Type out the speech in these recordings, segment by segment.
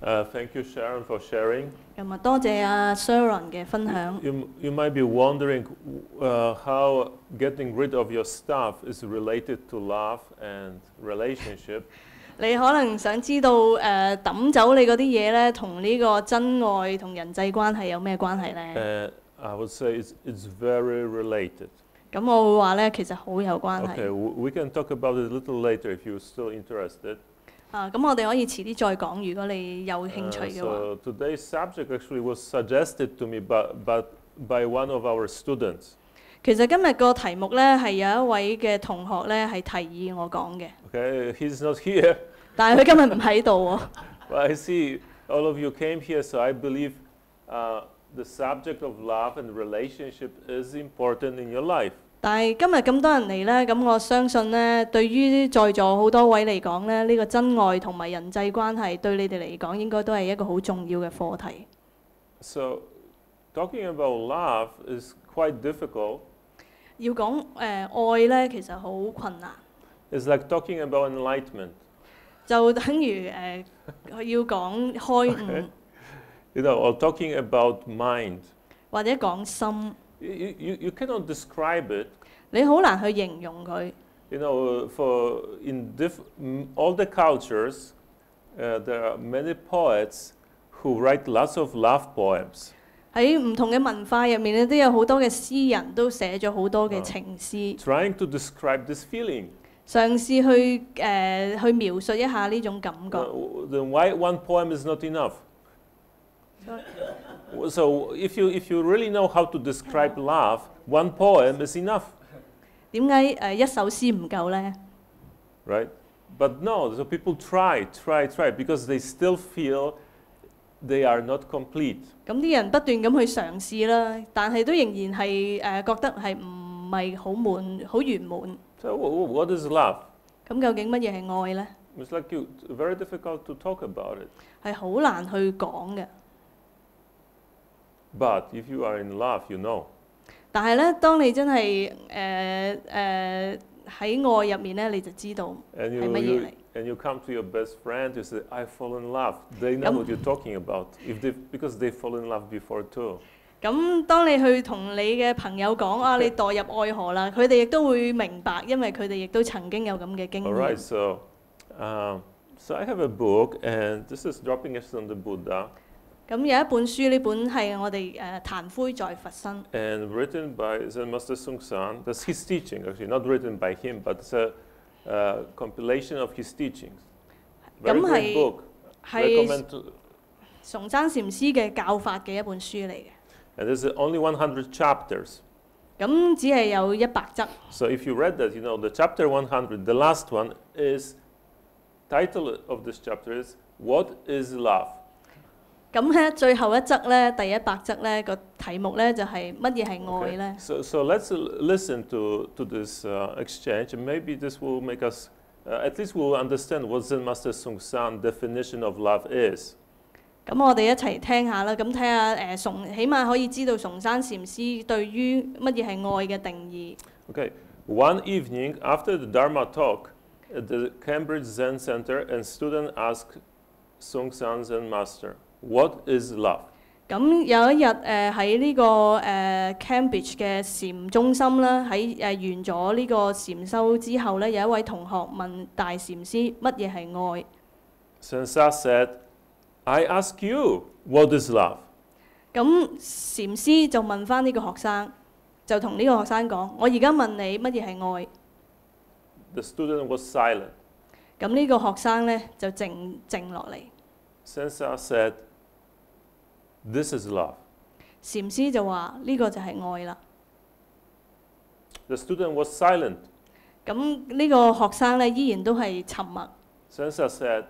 Thank you, Sharon, for sharing. 咁啊，多謝阿 Sharon 嘅分享。You might be wondering how getting rid of your stuff is related to love and relationship. 你可能想知道抌走你嗰啲嘢咧，同呢個真愛同人際關係有咩關係咧？ I would say it's very related. 咁我會話咧，其實好有關係。Okay, we can talk about it a little later if you're still interested. 咁我哋可以遲啲再講，如果你有興趣嘅話。So today's subject actually was suggested to me by one of our students. 其實今日個題目咧係有一位嘅同學咧係提議我講嘅。Okay, he's not here. 但係佢今日唔喺度喎。Well, I see all of you came here, so I believe the subject of love and relationship is important in your life. 但係今日咁多人嚟咧，咁我相信咧，對於在座好多位嚟講咧，呢個真愛同埋人際關係對你哋嚟講應該都係一個好重要嘅課題。So, talking about love is quite difficult. 要講愛咧，其實好困難。It's like talking about enlightenment. 就等於要講開悟。You know, or talking about mind. 或者講心。You cannot describe it. 你好難去形容佢。You know, in all the cultures, there are many poets who write lots of love poems. 喺唔同嘅文化入面咧，都有好多嘅詩人都寫咗好多嘅情詩。Trying to describe this feeling. 嘗試去描述一下呢種感覺。Then why one poem is not enough? So if you really know how to describe love, one poem is enough. 點解一首詩唔夠咧 Right? But no, so people try, because they still feel they are not complete. 咁啲人不斷咁去嘗試啦，但係都仍然係覺得係唔係好圓滿。So what is love? 咁究竟乜嘢係愛咧？ It's like very difficult to talk about it. 係好難去講嘅。But if you are in love, you know. 但係咧，當你真係喺愛入面咧，你就知道係乜嘢嚟。And you come to your best friend, you say, "I fall in love." They know what you're talking about, because they fall in love before too. 咁當你去同你嘅朋友講啊，你墮入愛河啦，佢哋亦都會明白，因為佢哋亦都曾經有咁嘅經驗。All right, so I have a book, and this is Dropping Us on the Buddha. 咁有一本書，呢本係我哋談灰在佛身。And written by Zen Master Sung San. That's his teaching, actually, not written by him, but it's a compilation of his teachings. Very good book. Recommend to. 崇山禪師嘅教法嘅一本書嚟嘅。And there's only 100 chapters. 咁只係有100則。So if you read that, you know the chapter 100, the last one is title of this chapter is What is Love? 咁咧最後一則咧，第100則咧個題目咧就係乜嘢係愛咧 ？So let's listen to this exchange, and maybe this will make us at least we'll understand what Zen Master Sung San definition of love is. 咁我哋一齊聽下啦，咁睇下起碼可以知道崇山禪師對於乜嘢係愛嘅定義。Okay, one evening after the Dharma talk at the Cambridge Zen Center, and student asked Sung San Zen Master, "What is love?" 咁有一日喺呢個Cambridge 嘅禪中心啦，喺完咗呢個禪修之後咧，有一位同學問大禪師乜嘢係愛。Sensei said, "I ask you, what is love?" 咁禪師就問翻呢個學生，就同呢個學生講：我而家問你乜嘢係愛。The student was silent. 咁呢個學生咧就靜落嚟。Sensei said, "This is love." 禪師就話：呢個就係愛啦。The student was silent. 咁呢個學生咧依然都係沉默。Sensei said,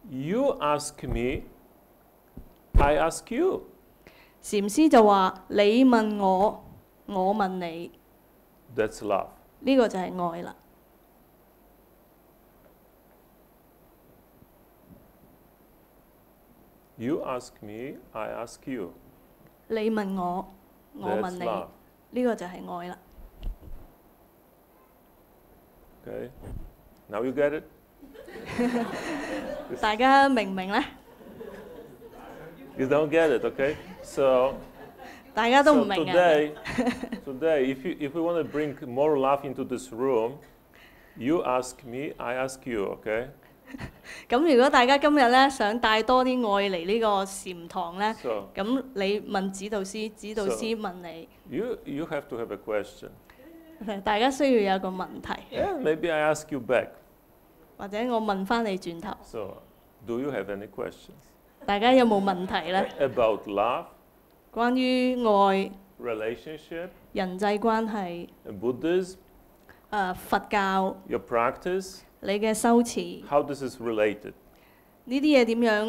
"You ask me, I ask you." 禪師就話：你問我，我問你。That's love. 呢個就係愛啦。You ask me, I ask you. 你問我，我問 That's 你， love. 呢個就係愛啦。Okay. Now you get it? 大家明唔明咧？ You don't get it, okay? So 大家都唔明啊。Today, if we want to bring more love into this room, you ask me, I ask you, okay? 咁如果大家今日咧想帶多啲愛嚟呢個禪堂咧，咁你問指導師，指導師問你。You have to have a question. 大家需要有個問題。Yeah, maybe I ask you back. 或者我問翻你轉頭。So, do you have any questions? 大家有冇問題咧 ？About love. 關於愛。Relationship. 人際關係。Buddhism. 佛教。Your practice. 你嘅修持。How this is related? 呢啲嘢點樣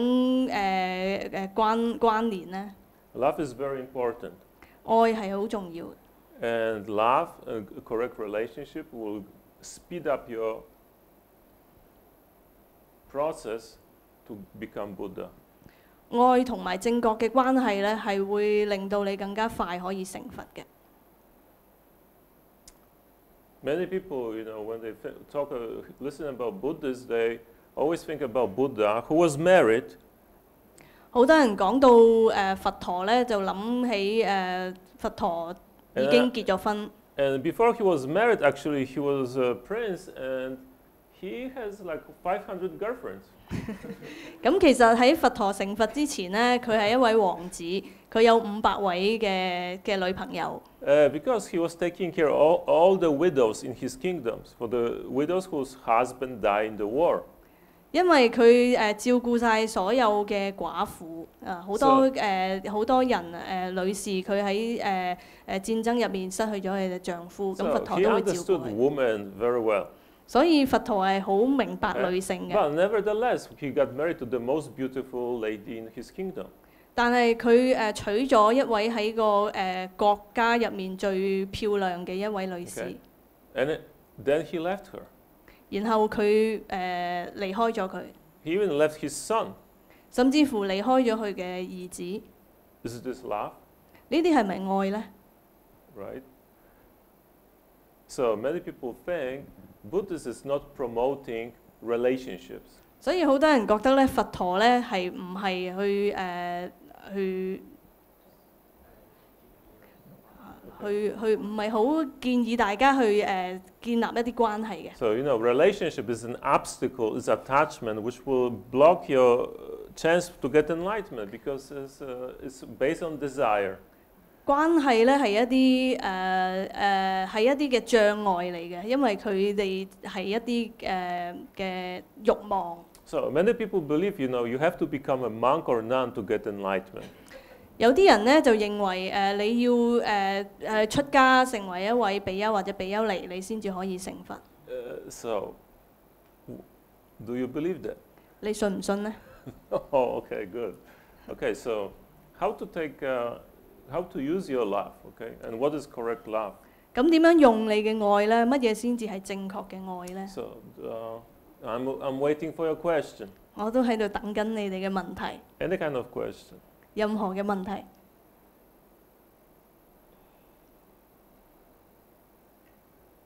關聯呢 Love is very important. 愛係好重要。And love, a correct relationship, will speed up your process to become Buddha. 愛同埋正確嘅關係咧，係會令到你更加快可以成佛嘅。Many people, when they listen about Buddhists, they always think about Buddha who was married. 好多人講到佛陀咧，就諗起佛陀已經結咗婚。And before he was married, actually, he was a prince, and he has like 500 girlfriends. 咁其實喺佛陀成佛之前咧，佢係一位王子，佢有500位嘅女朋友。Because he was taking care of all the widows in his kingdoms, for the widows whose husband died in the war. 因為佢照顧晒所有嘅寡婦，好多人女士佢喺戰爭入面失去咗佢嘅丈夫，咁佛陀都會照顧佢。所以佛陀係好明白女性嘅。But nevertheless, he got married to the most beautiful lady in his kingdom. 但係佢娶咗一位喺個國家入面最漂亮嘅一位女士。And then he left her. 然後佢離開咗佢。He even left his son. 甚至乎離開咗佢嘅兒子。Is this love? 呢啲係咪愛呢 Right. So many people think Buddhism is not promoting relationships. 所以好多人覺得咧，佛陀咧係唔係去唔係好建議大家去建立一啲關係嘅。So relationship is an obstacle, is attachment which will block your chance to get enlightenment because it's based on desire. 關係咧係一啲嘅障礙嚟嘅，因為佢哋係一啲嘅慾望。So many people believe, you have to become a monk or nun to get enlightenment. 有啲人咧就認為你要出家成為一位比丘或者比丘尼，你先至可以成佛。So, do you believe that? 你信唔信呢 Oh, okay, good. Okay, so how to use your love, okay? And what is correct love? 咁點樣用你嘅愛咧？乜嘢先至係正確嘅愛咧 So, I'm waiting for your question. 我都喺度等緊你哋嘅問題。Any kind of question. 任何嘅問題。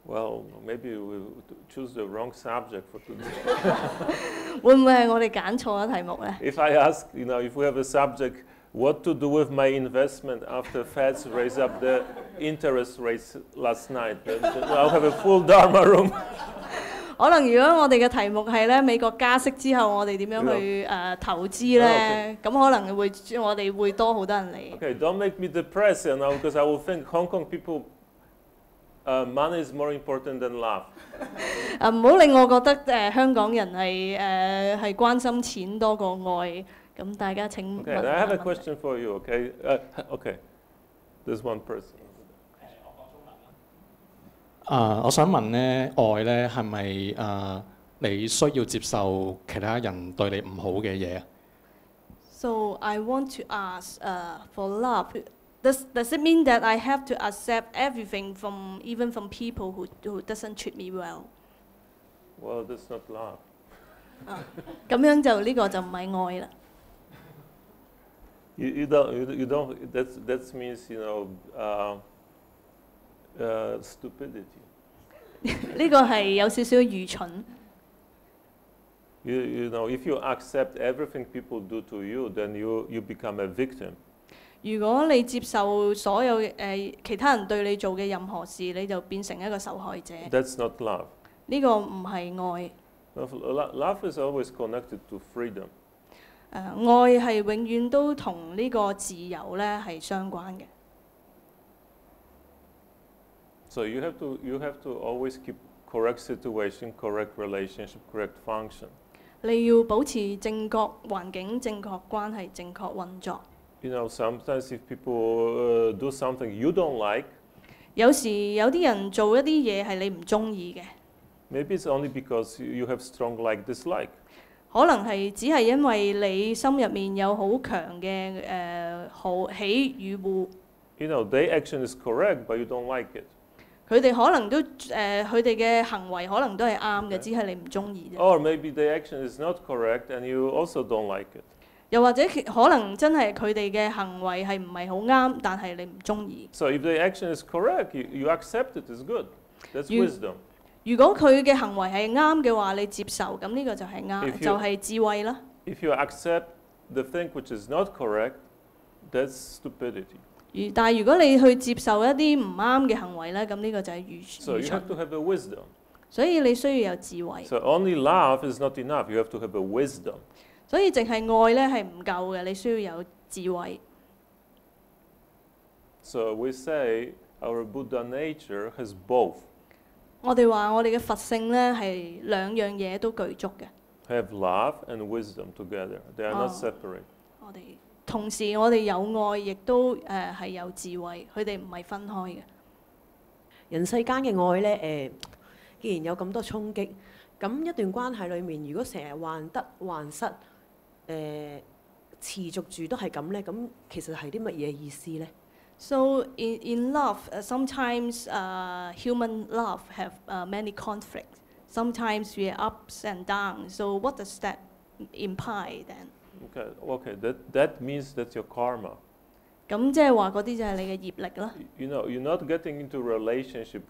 Well, maybe we choose the wrong subject for today. 會唔會係我哋揀錯咗題目咧 If I ask, if we have a subject, what to do with my investment after Feds raise up the interest rates last night, then I'll have a full Dharma room. 可能如果我哋嘅題目係咧美國加息之後，我哋點樣去投資咧？咁可能我哋會多好多人嚟。Okay, don't make me depressed, because I will think Hong Kong people, money is more important than love. 唔好令我覺得香港人係關心錢多過愛。咁大家請問。Okay, I have a question for you. Okay, okay, there's one person. 我想問咧，愛咧係咪你需要接受其他人對你唔好嘅嘢啊 So I want to ask for love. Does it mean that I have to accept everything even from people who doesn't treat me well? Well, that's not love. 咁樣就呢個就唔係愛啦。You don't. That means stupidity. 呢個係有少少愚蠢。You know, if you accept everything people do to you, then you become a victim. 如果你接受所有其他人對你做嘅任何事，你就變成一個受害者。That's not love. 呢個唔係愛。Love is always connected to freedom. 愛係永遠都同呢個自由咧係相關嘅。So you have to always keep correct situation, correct relationship, correct function. 你要保持正確環境、正確關係、正確運作。You know, sometimes if people do something you don't like, 有時有啲人做一啲嘢係你唔中意嘅。Maybe it's only because you have strong like dislike. 可能係只係因為你心入面有好強嘅喜與惡。You know, their action is correct, but you don't like it. 佢哋可能都佢哋嘅行為可能都係啱嘅，只係你唔中意啫。Or maybe their action is not correct, and you also don't like it. 又或者可能真係佢哋嘅行為係唔係好啱，但係你唔中意。So if the action is correct, you accept it is good. That's wisdom. 如果佢嘅行為係啱嘅話，你接受，咁呢個就係啱，就係智慧啦。If you accept the thing which is not correct, that's stupidity. 但係如果你去接受一啲唔啱嘅行為咧，咁呢個就係愚蠢。So you have to have a wisdom. 所以你需要有智慧。So only love is not enough. You have to have a wisdom. 所以淨係愛咧係唔夠嘅，你需要有智慧。So we say our Buddha nature has both. 我哋話我哋嘅佛性咧係兩樣嘢都具足嘅。Have love and wisdom together. They are not separate. 我哋同時我哋有愛，亦都係有智慧，佢哋唔係分開嘅。人世間嘅愛咧既然有咁多衝擊，咁一段關係裡面，如果成日患得患失，持續住都係咁咧，咁其實係啲乜嘢意思咧？ So in love, sometimes human love have many conflicts. Sometimes we are ups and downs. So what does that imply then? Okay. That means that's your karma. 咁即係話嗰啲就係你嘅業力啦。You know, you're not getting into a relationship.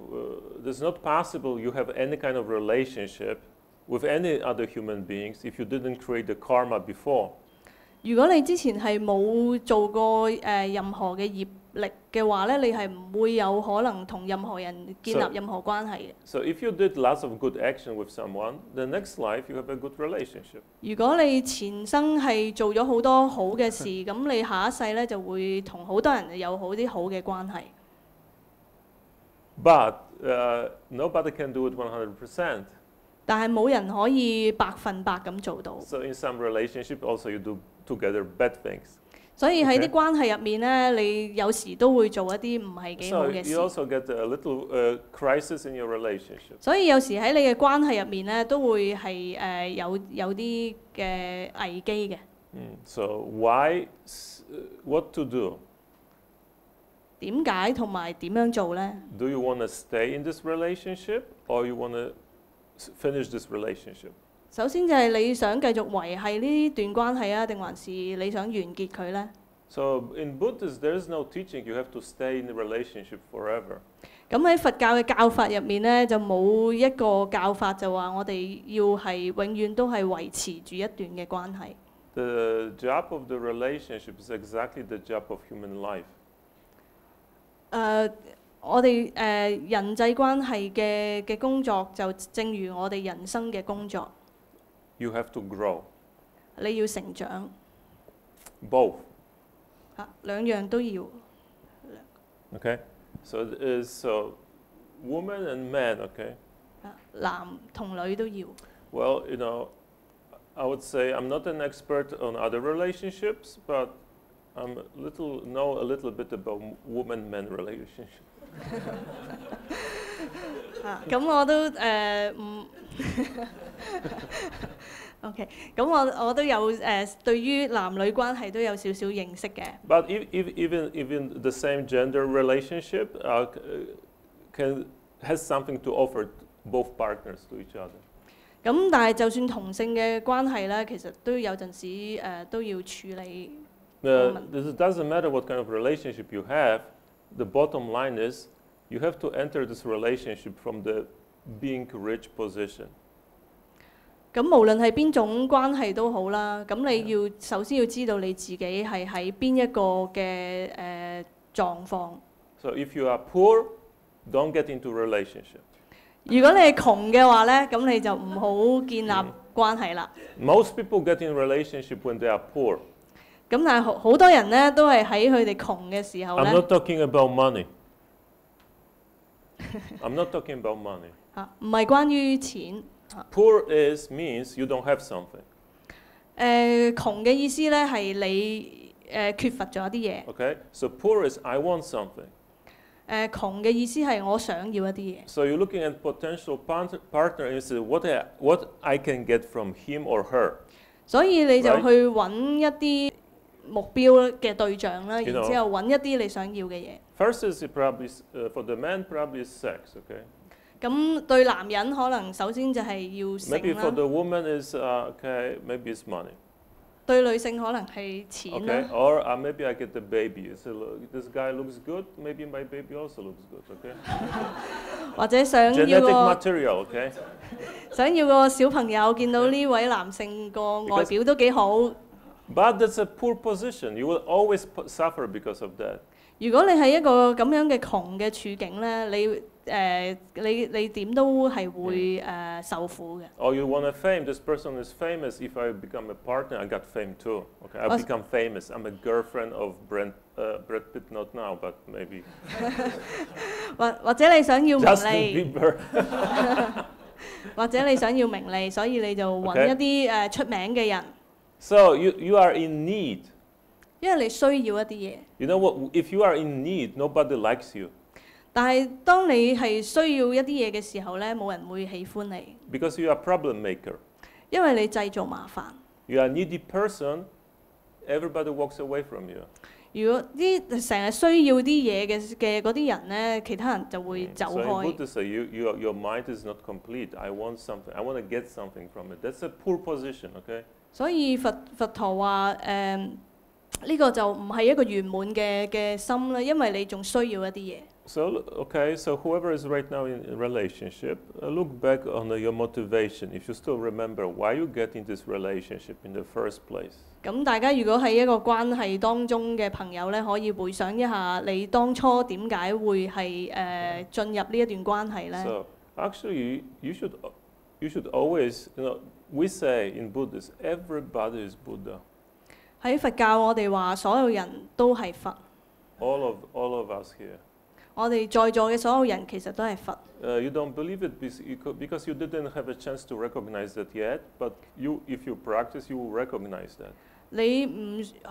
It's not possible you have any kind of relationship with any other human beings if you didn't create the karma before. 如果你之前係冇做過任何嘅業力嘅話咧，你係唔會有可能同任何人建立任何關係嘅。So if you did lots of good action with someone, the next life you have a good relationship. 如果你前生係做咗好多好嘅事，咁你下一世咧就會同好多人有啲好嘅關係。But nobody can do it 100%. 但係冇人可以100%咁做到。So in some relationship also you do together bad things. 所以喺啲關係入面咧，你有時都會做一啲唔係幾好嘅事。So you also get a little crisis in your relationship. 所以有時喺你嘅關係入面咧，都會係有啲嘅危機嘅。So what to do? 點解同埋點樣做咧 Do you want to stay in this relationship or you want to finish this relationship? 首先就係你想繼續維係呢段關係啊，定還是你想完結佢咧 So in Buddhism, there is no teaching you have to stay in the relationship forever. 咁喺佛教嘅教法入面咧，就冇一個教法就話我哋要係永遠都係維持住一段嘅關係。The job of the relationship is exactly the job of human life. 我哋人際關係嘅工作就正如我哋人生嘅工作。You have to grow. 你要成長。Both. 兩樣都要。Okay. So woman and man. Okay. 男同女都要。Well, you know, I would say I'm not an expert on other relationships, but know a little bit about woman-man relationship. 咁我都唔OK， 咁我都有對於男女關係都有少少認識嘅。But even the same gender relationship has something to offer both partners to each other. 咁但係就算同性嘅關係咧，其實都有陣時都要處理。It doesn't matter what kind of relationship you have. The bottom line is you have to enter this relationship from the being rich position. 咁無論係邊種關係都好啦，咁你要首先要知道你自己係喺邊一個嘅狀況。So if you are poor, don't get into relationship. 如果你係窮嘅話咧，咁你就唔好建立關係啦。Most people get in relationship when they are poor. 咁但係好多人咧都係喺佢哋窮嘅時候咧。I'm not talking about money. I'm not talking about money. 唔係關於錢。Poor means you don't have something. 窮嘅意思咧係你缺乏咗啲嘢。Okay, so poor is I want something. 窮嘅意思係我想要一啲嘢。So you're looking at potential partner and you say what I can get from him or her. 所以你就去揾一啲目標嘅對象啦，然之後揾一啲你想要嘅嘢。First is probably for the man probably is sex, okay? 咁對男人可能首先就係要性啦。Maybe for the woman is okay, maybe it's money. 對女性可能係錢啦。Okay, or maybe I get the baby. So look, this guy looks good. Maybe my baby also looks good. Okay. 或者想要 Genetic material, okay? 想要個小朋友，見到呢位男性個外表都幾好。But that's a poor position. You will always suffer because of that. 如果你係一個咁樣嘅窮嘅處境咧，你點都係會受苦嘅。Or you want a fame. This person is famous. If I become a partner, I got fame too. Okay, I become famous. I'm a girlfriend of Brad Pitt, not now, but maybe. 或者你想要名利。Justin Bieber. 或者你想要名利，所以你就揾一啲出名嘅人。So you are in need. 因為你需要一啲嘢。You know what? If you are in need, nobody likes you. 但係當你係需要一啲嘢嘅時候咧，冇人會喜歡你。Because you are a problem maker. 因為你製造麻煩。You are a needy person. Everybody walks away from you. 如果啲成日需要啲嘢嘅嗰啲人咧，其他人就會走開。So in Buddha say your mind is not complete. I want something. I want to get something from it. That's a poor position, okay? 所以佛陀話呢個就唔係一個圓滿嘅心啦，因為你仲需要一啲嘢。So whoever is right now in a relationship, look back on your motivation. If you still remember why you get in this relationship in the first place. 咁大家如果喺一個關係當中嘅朋友咧，可以回想一下你當初點解會係進入呢一段關係咧 ？So actually, you should always, we say in Buddhism, everybody is Buddha. 喺佛教，我哋話所有人都係佛。All of us here. 我哋在座嘅所有人其實都係佛。You don't believe it because you didn't have a chance to recognize that yet, but if you practice, you will recognize that.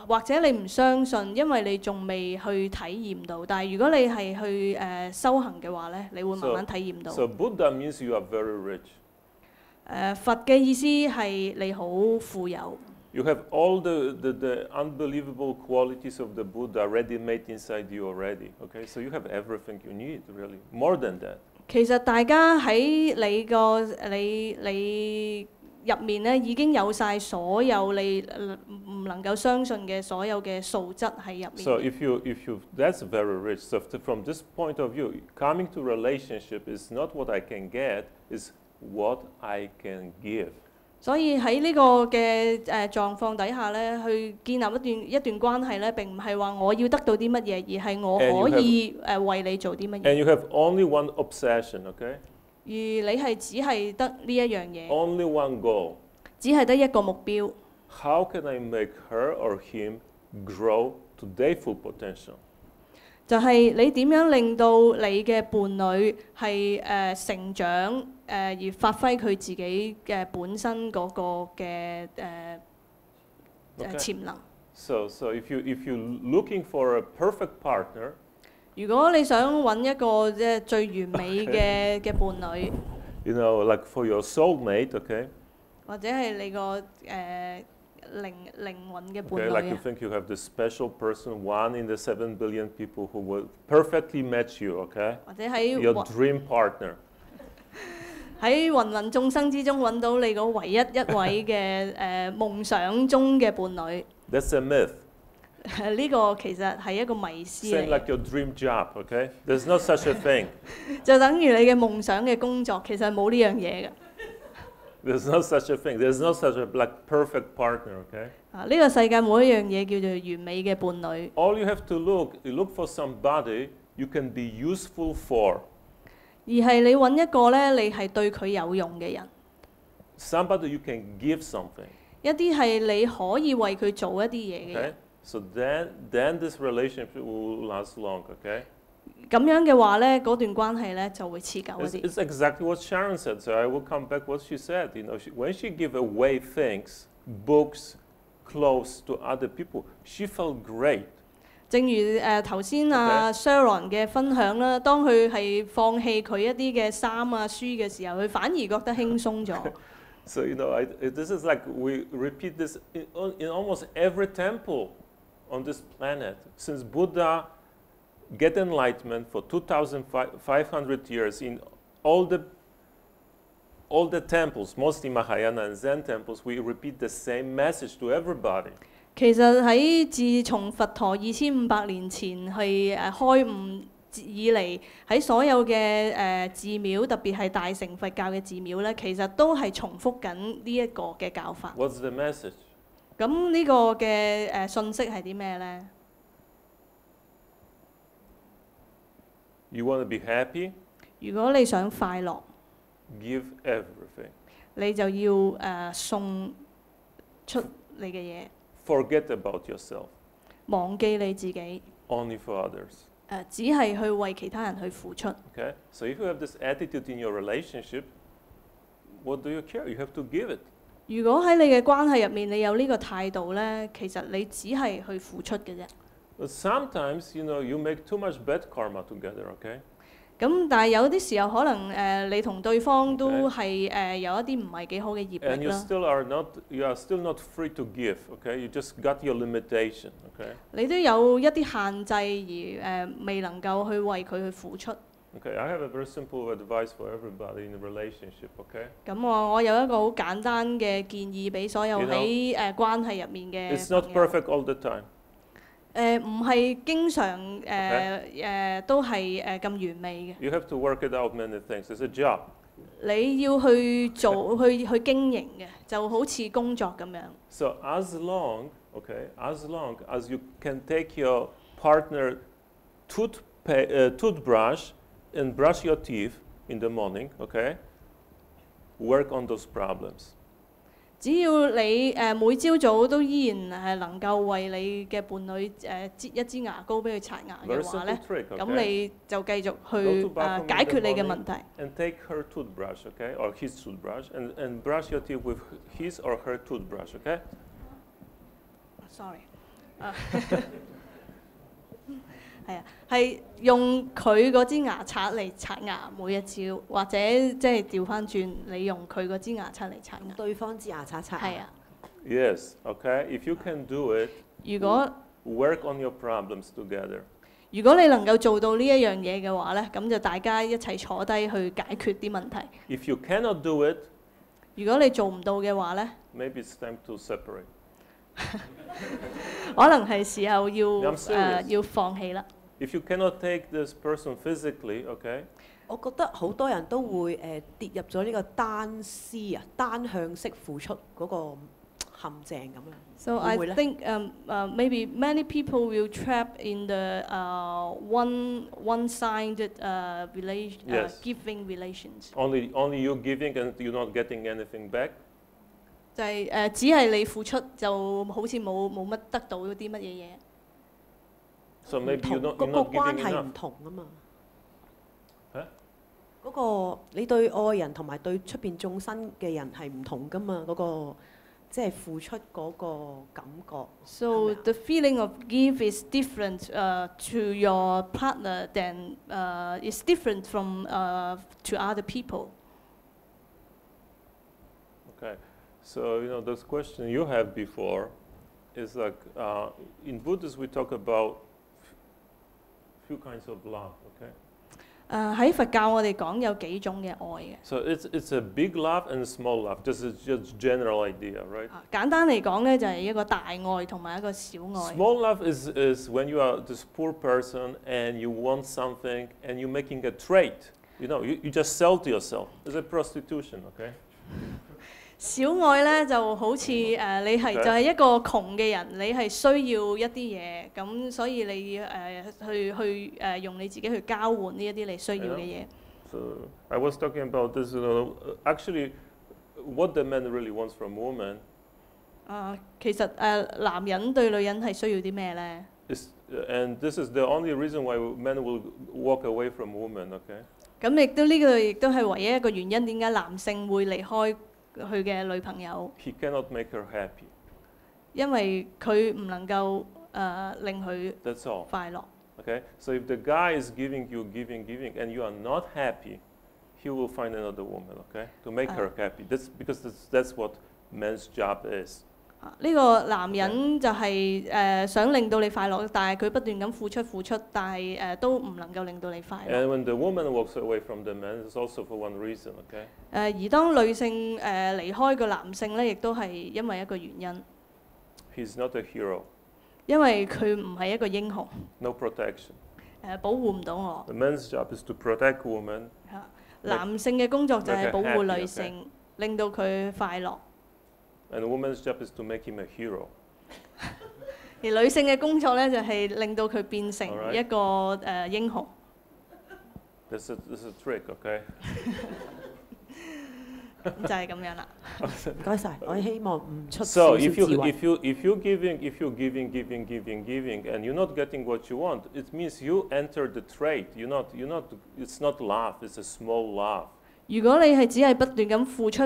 或者你唔相信，因為你仲未去體驗到。但係如果你係去修行嘅話咧，你會慢慢體驗到。So Buddha means you are very rich. 佛嘅意思係你好富有。You have all the unbelievable qualities of the Buddha ready-made inside you already. Okay, so you have everything you need, really, more than that. 其實大家喺你入面咧，已經有晒所有你唔能夠相信嘅所有嘅素質喺入面。So if you that's very rich. So from this point of view, coming to relationship is not what I can get, is what I can give. 所以喺呢個嘅狀況底下咧，去建立一段關係咧，並唔係話我要得到啲乜嘢，而係我可以為你做啲乜嘢。And you have only one obsession, okay? 而你係只係得呢一樣嘢。Only one goal. 只係得一個目標。How can I make her or him grow to their full potential? 就係你點樣令到你嘅伴侶係成長而發揮佢自己嘅本身嗰個嘅潛能。So if you looking for a perfect partner， 如果你想揾一個即係最完美嘅伴侶 ，you know, like for your soulmate, okay？ 或者係你個靈魂嘅伴侶 like you think you have this special person, one in the 7 billion people who will perfectly match you, okay? 或者喺 your dream partner。喺芸芸眾生之中揾到你個唯一一位嘅夢想中嘅伴侶。That's a myth。呢個其實係一個迷思嚟。Same like your dream job, okay? There's no such a thing。就等於你嘅夢想嘅工作，其實冇呢樣嘢嘅。There's no such a thing. There's no such a like perfect partner, okay? 呢個世界冇一樣嘢叫做完美嘅伴侶。All you have to you look for somebody you can be useful for. 而係你揾一個咧，你係對佢有用嘅人。Somebody you can give something. 一啲係你可以為佢做一啲嘢嘅人。Okay? So then this relationship will last long, okay? 咁樣嘅話咧，嗰段關係咧就會持久一啲。It's exactly what Sharon said. So I will come back what she said. You know, when she gave away things, books, clothes to other people, she felt great. 正如頭先Sharon 嘅分享啦，當佢係放棄佢一啲嘅衫啊書嘅時候，佢反而覺得輕鬆咗。So you know, this is like we repeat this in almost every temple on this planet since Buddha get enlightenment for 2,500 years in all the temples, mostly Mahayana and Zen temples, we repeat the same message to everybody. 其實喺自從佛陀2500年前係開悟以嚟，喺所有嘅寺廟，特別係大乘佛教嘅寺廟咧，其實都係重複緊呢一個嘅教法。What's the message? 咁呢個嘅信息係啲咩咧？ You want to be happy? 如果你想快樂 Give everything. 你就要送出你嘅嘢。Forget about yourself. 忘記你自己。 Only for others. 只係去為其他人去付出。Okay? So if you have this attitude in your relationship, what do you care? You have to give it. 如果喺你嘅關係入面，你有呢個態度咧，其實你只係去付出嘅啫。But sometimes, you know, you make too much bad karma together, okay? 咁但係有啲時候可能你同對方都係有一啲唔係幾好嘅業 And 力 you 啦。 you are still not free to give, okay? You just got your limitation, okay? 你都有一啲限制而未能夠去為佢去付出。 Okay, I have a very simple advice for everybody in a relationship, okay? 咁我有一個好簡單嘅建議俾所有喺關係入面嘅 It's not 朋友。 perfect all the time. 唔係經常都係咁完美嘅。 You have to work it out many things. It's a job. 你要去做去經營嘅，就好似工作咁樣。 So as long as you can take your partner toothbrush and brush your teeth in the morning, okay? Work on those problems. 只要你每朝早都依然係能夠為你嘅伴侶擠一支牙膏俾佢刷牙嘅話咧，咁你就繼續去解決你嘅問題。And take her toothbrush, okay, or his toothbrush, and brush your teeth with his or her toothbrush, okay? Sorry. 係啊，係用佢嗰支牙刷嚟刷牙每一朝，或者即係調翻轉，你用佢嗰支牙刷嚟刷牙。對方支牙刷刷。係啊。Yes, okay. If you can do it, 如果 work on your problems together. 如果你能夠做到呢一樣嘢嘅話咧，咁就大家一齊坐低去解決啲問題。If you cannot do it, 如果你做唔到嘅話咧 ，maybe it's time to separate. 可能係時候要放棄啦。If you cannot take this person physically, okay? 我覺得好多人都會跌入咗呢個單向式付出嗰個陷阱咁樣。So I think maybe many people will trap in the one-sided giving relations. Only you giving and you're not getting anything back. 就係只係你付出，就好似冇乜得到啲乜嘢嘢。So maybe you're not 個 giving 關係 enough. 唔同啊嘛。嚇？嗰個你對愛人同埋對出邊眾生嘅人係唔同噶嘛？嗰個即係付出嗰個感覺。So the feeling of give is different to your partner than is different from to other people. Okay. So, you know, this question you have before is like, in Buddhism we talk about few kinds of love, okay? 喺佛教我哋講有幾種嘅愛嘅。So it's a big love and a small love. This is just general idea, right? 簡單嚟講咧，就係一個大愛同埋一個小愛。Small love is when you are this poor person and you want something and you're making a trade. You know, you just sell to yourself. It's a prostitution, okay? 小愛咧就好似你係就係一個窮嘅人，你係需要一啲嘢，咁所以你去用你自己去交換呢一啲你需要嘅嘢。So I was talking about this, actually, what the man really wants from woman. 其實男人對女人係需要啲咩咧？ And this is the only reason why men will walk away from women, okay? 咁亦都呢個亦都係唯一一個原因，點解男性會離開佢嘅女朋友？ He cannot make her happy. 因為佢唔能夠令佢 That's all. 快樂。 Okay? So if the guy is giving, and you are not happy, he will find another woman, okay? To make her happy. That's because that's what men's job is. 呢個男人就係想令到你快樂，但係佢不斷咁付出，但係都唔能夠令到你快樂。 And when the woman walks away from the man, it's also for one reason, okay? 而當女性離開個男性咧，亦都係因為一個原因。 He's not a hero. 因為佢唔係一個英雄。 No protection. 保護唔到我。 The man's job is to protect women. 男性嘅工作就係保護 make her happy, 女性，令到佢快樂。 And the woman's job is to make him a hero. 而女性嘅工作咧，就係令到佢變成一個英雄。This is a trick, okay? 就係咁樣啦。唔該晒，我希望唔出 So 少少 if 智 you 慧。 you're giving, and you're not getting what you want, it means you enter the trade. It's not love. It's a small love. 如果你係只係不斷咁付出，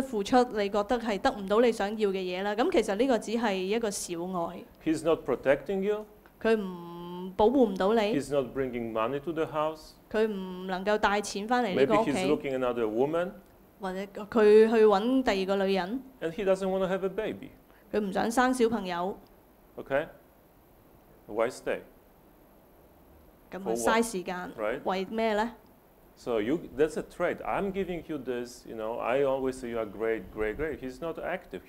你覺得係得唔到你想要嘅嘢啦，咁其實呢個只係一個小愛。 He's not protecting you. 佢唔保護唔到你， He's not bringing money to the house. 佢唔能夠帶錢翻嚟呢 Maybe 個屋 he's 企， looking another woman, 或者佢去揾第二個女人， and he doesn't want to have a baby. 佢唔想生小朋友， Okay? Why stay? 咁 For 嘥時間， Right? 為咩呢？ So that's a trade. I'm giving you this. I always say you are great. He's not active.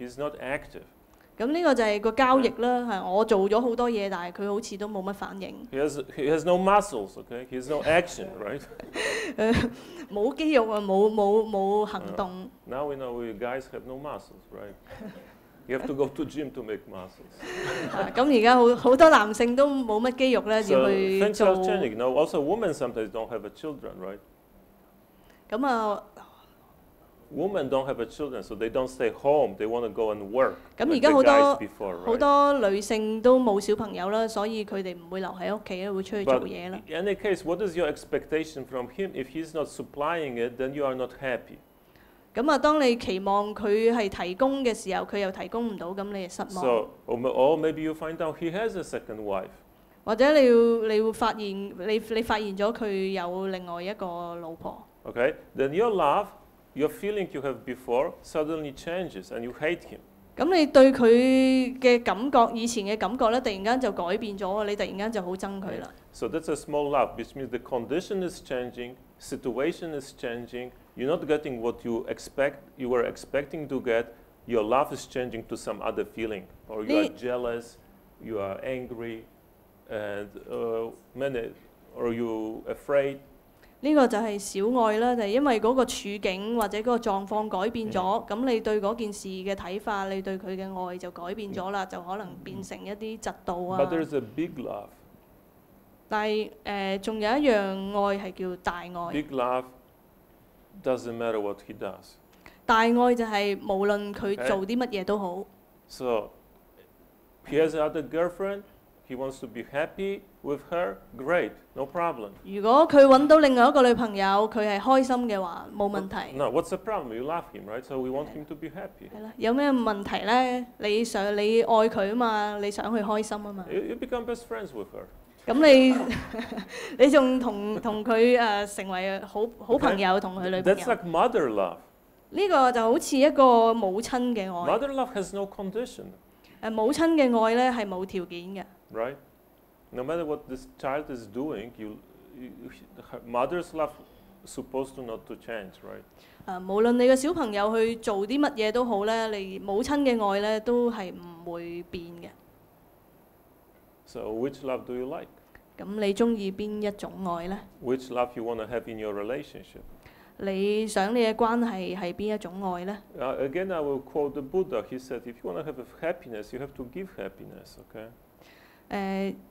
咁呢個就係個交易啦，係我做咗好多嘢，但係佢好似都冇乜反應。 He has no muscles. Okay? He has no action. Right? 冇肌肉啊，冇行動。 Now we know we guys have no muscles, right? You have to go to gym to make muscles. 咁而家好多男性都冇乜肌肉咧， So 要去 things 做。 are changing. Now also women sometimes don't have children, right? 咁啊， Women don't have children, so they don't stay home. They want to go and work. 咁 like 而家 the 好 guys 多 before, 好 right? 多女性都冇小朋友啦，所以佢哋唔會留喺屋企咧，會出去做 But 嘢啦。 in any case, what is your expectation from him? If he's not supplying it, then you are not happy. 咁啊，當你期望佢係提供嘅時候，佢又提供唔到，咁你就失望。 So, or maybe you find out he has a second wife. 或者你會發現你發現咗佢有另外一個老婆。 Okay? Then your love, your feeling you have before suddenly changes and you hate him. 咁你對佢嘅感覺，以前嘅感覺咧，突然間就改變咗，你突然間就好憎佢啦。 So that's a small love, which means the condition is changing, situation is changing. You're not getting what you were expecting to get. Your love is changing to some other feeling, or you are jealous, you are angry, and or you afraid. 呢個就係小愛啦，就係因為嗰個處境或者嗰個狀況改變咗，咁你對嗰件事嘅睇法，你對佢嘅愛就改變咗啦，就可能變成一啲嫉妒啊。 But there's a big love. 但係仲有一樣愛係叫大愛。 Big love doesn't matter what he does. 大愛就係無論佢做啲乜嘢都好。 So he has another girlfriend. He wants to be happy with her. Great, no problem. 如果佢揾到另外一個女朋友，佢係開心嘅話，冇問題。 No, what's the problem? You love him, right? So we want him to be happy. 係啦，有咩問題呢？你愛佢啊嘛，你想佢開心啊嘛。 You become best friends with her. 咁你仲同佢成為好朋友，同佢女朋 That's 友。 like mother love. 呢個就好似一個母親嘅愛。 Mother love has no condition, 母親嘅愛咧係冇條件嘅。 right? No matter what this child is doing, mother's love is supposed to not to change, right? 無論你嘅小朋友去做啲乜嘢都好咧，你母親嘅愛咧都係唔會變嘅。 So which love do you like? 咁你中意邊一種愛咧？ Which love you want to have in your relationship? 你想你嘅關係係邊一種愛呢？ Again, I will quote the Buddha. He said, if you want to have happiness, you have to give happiness, okay?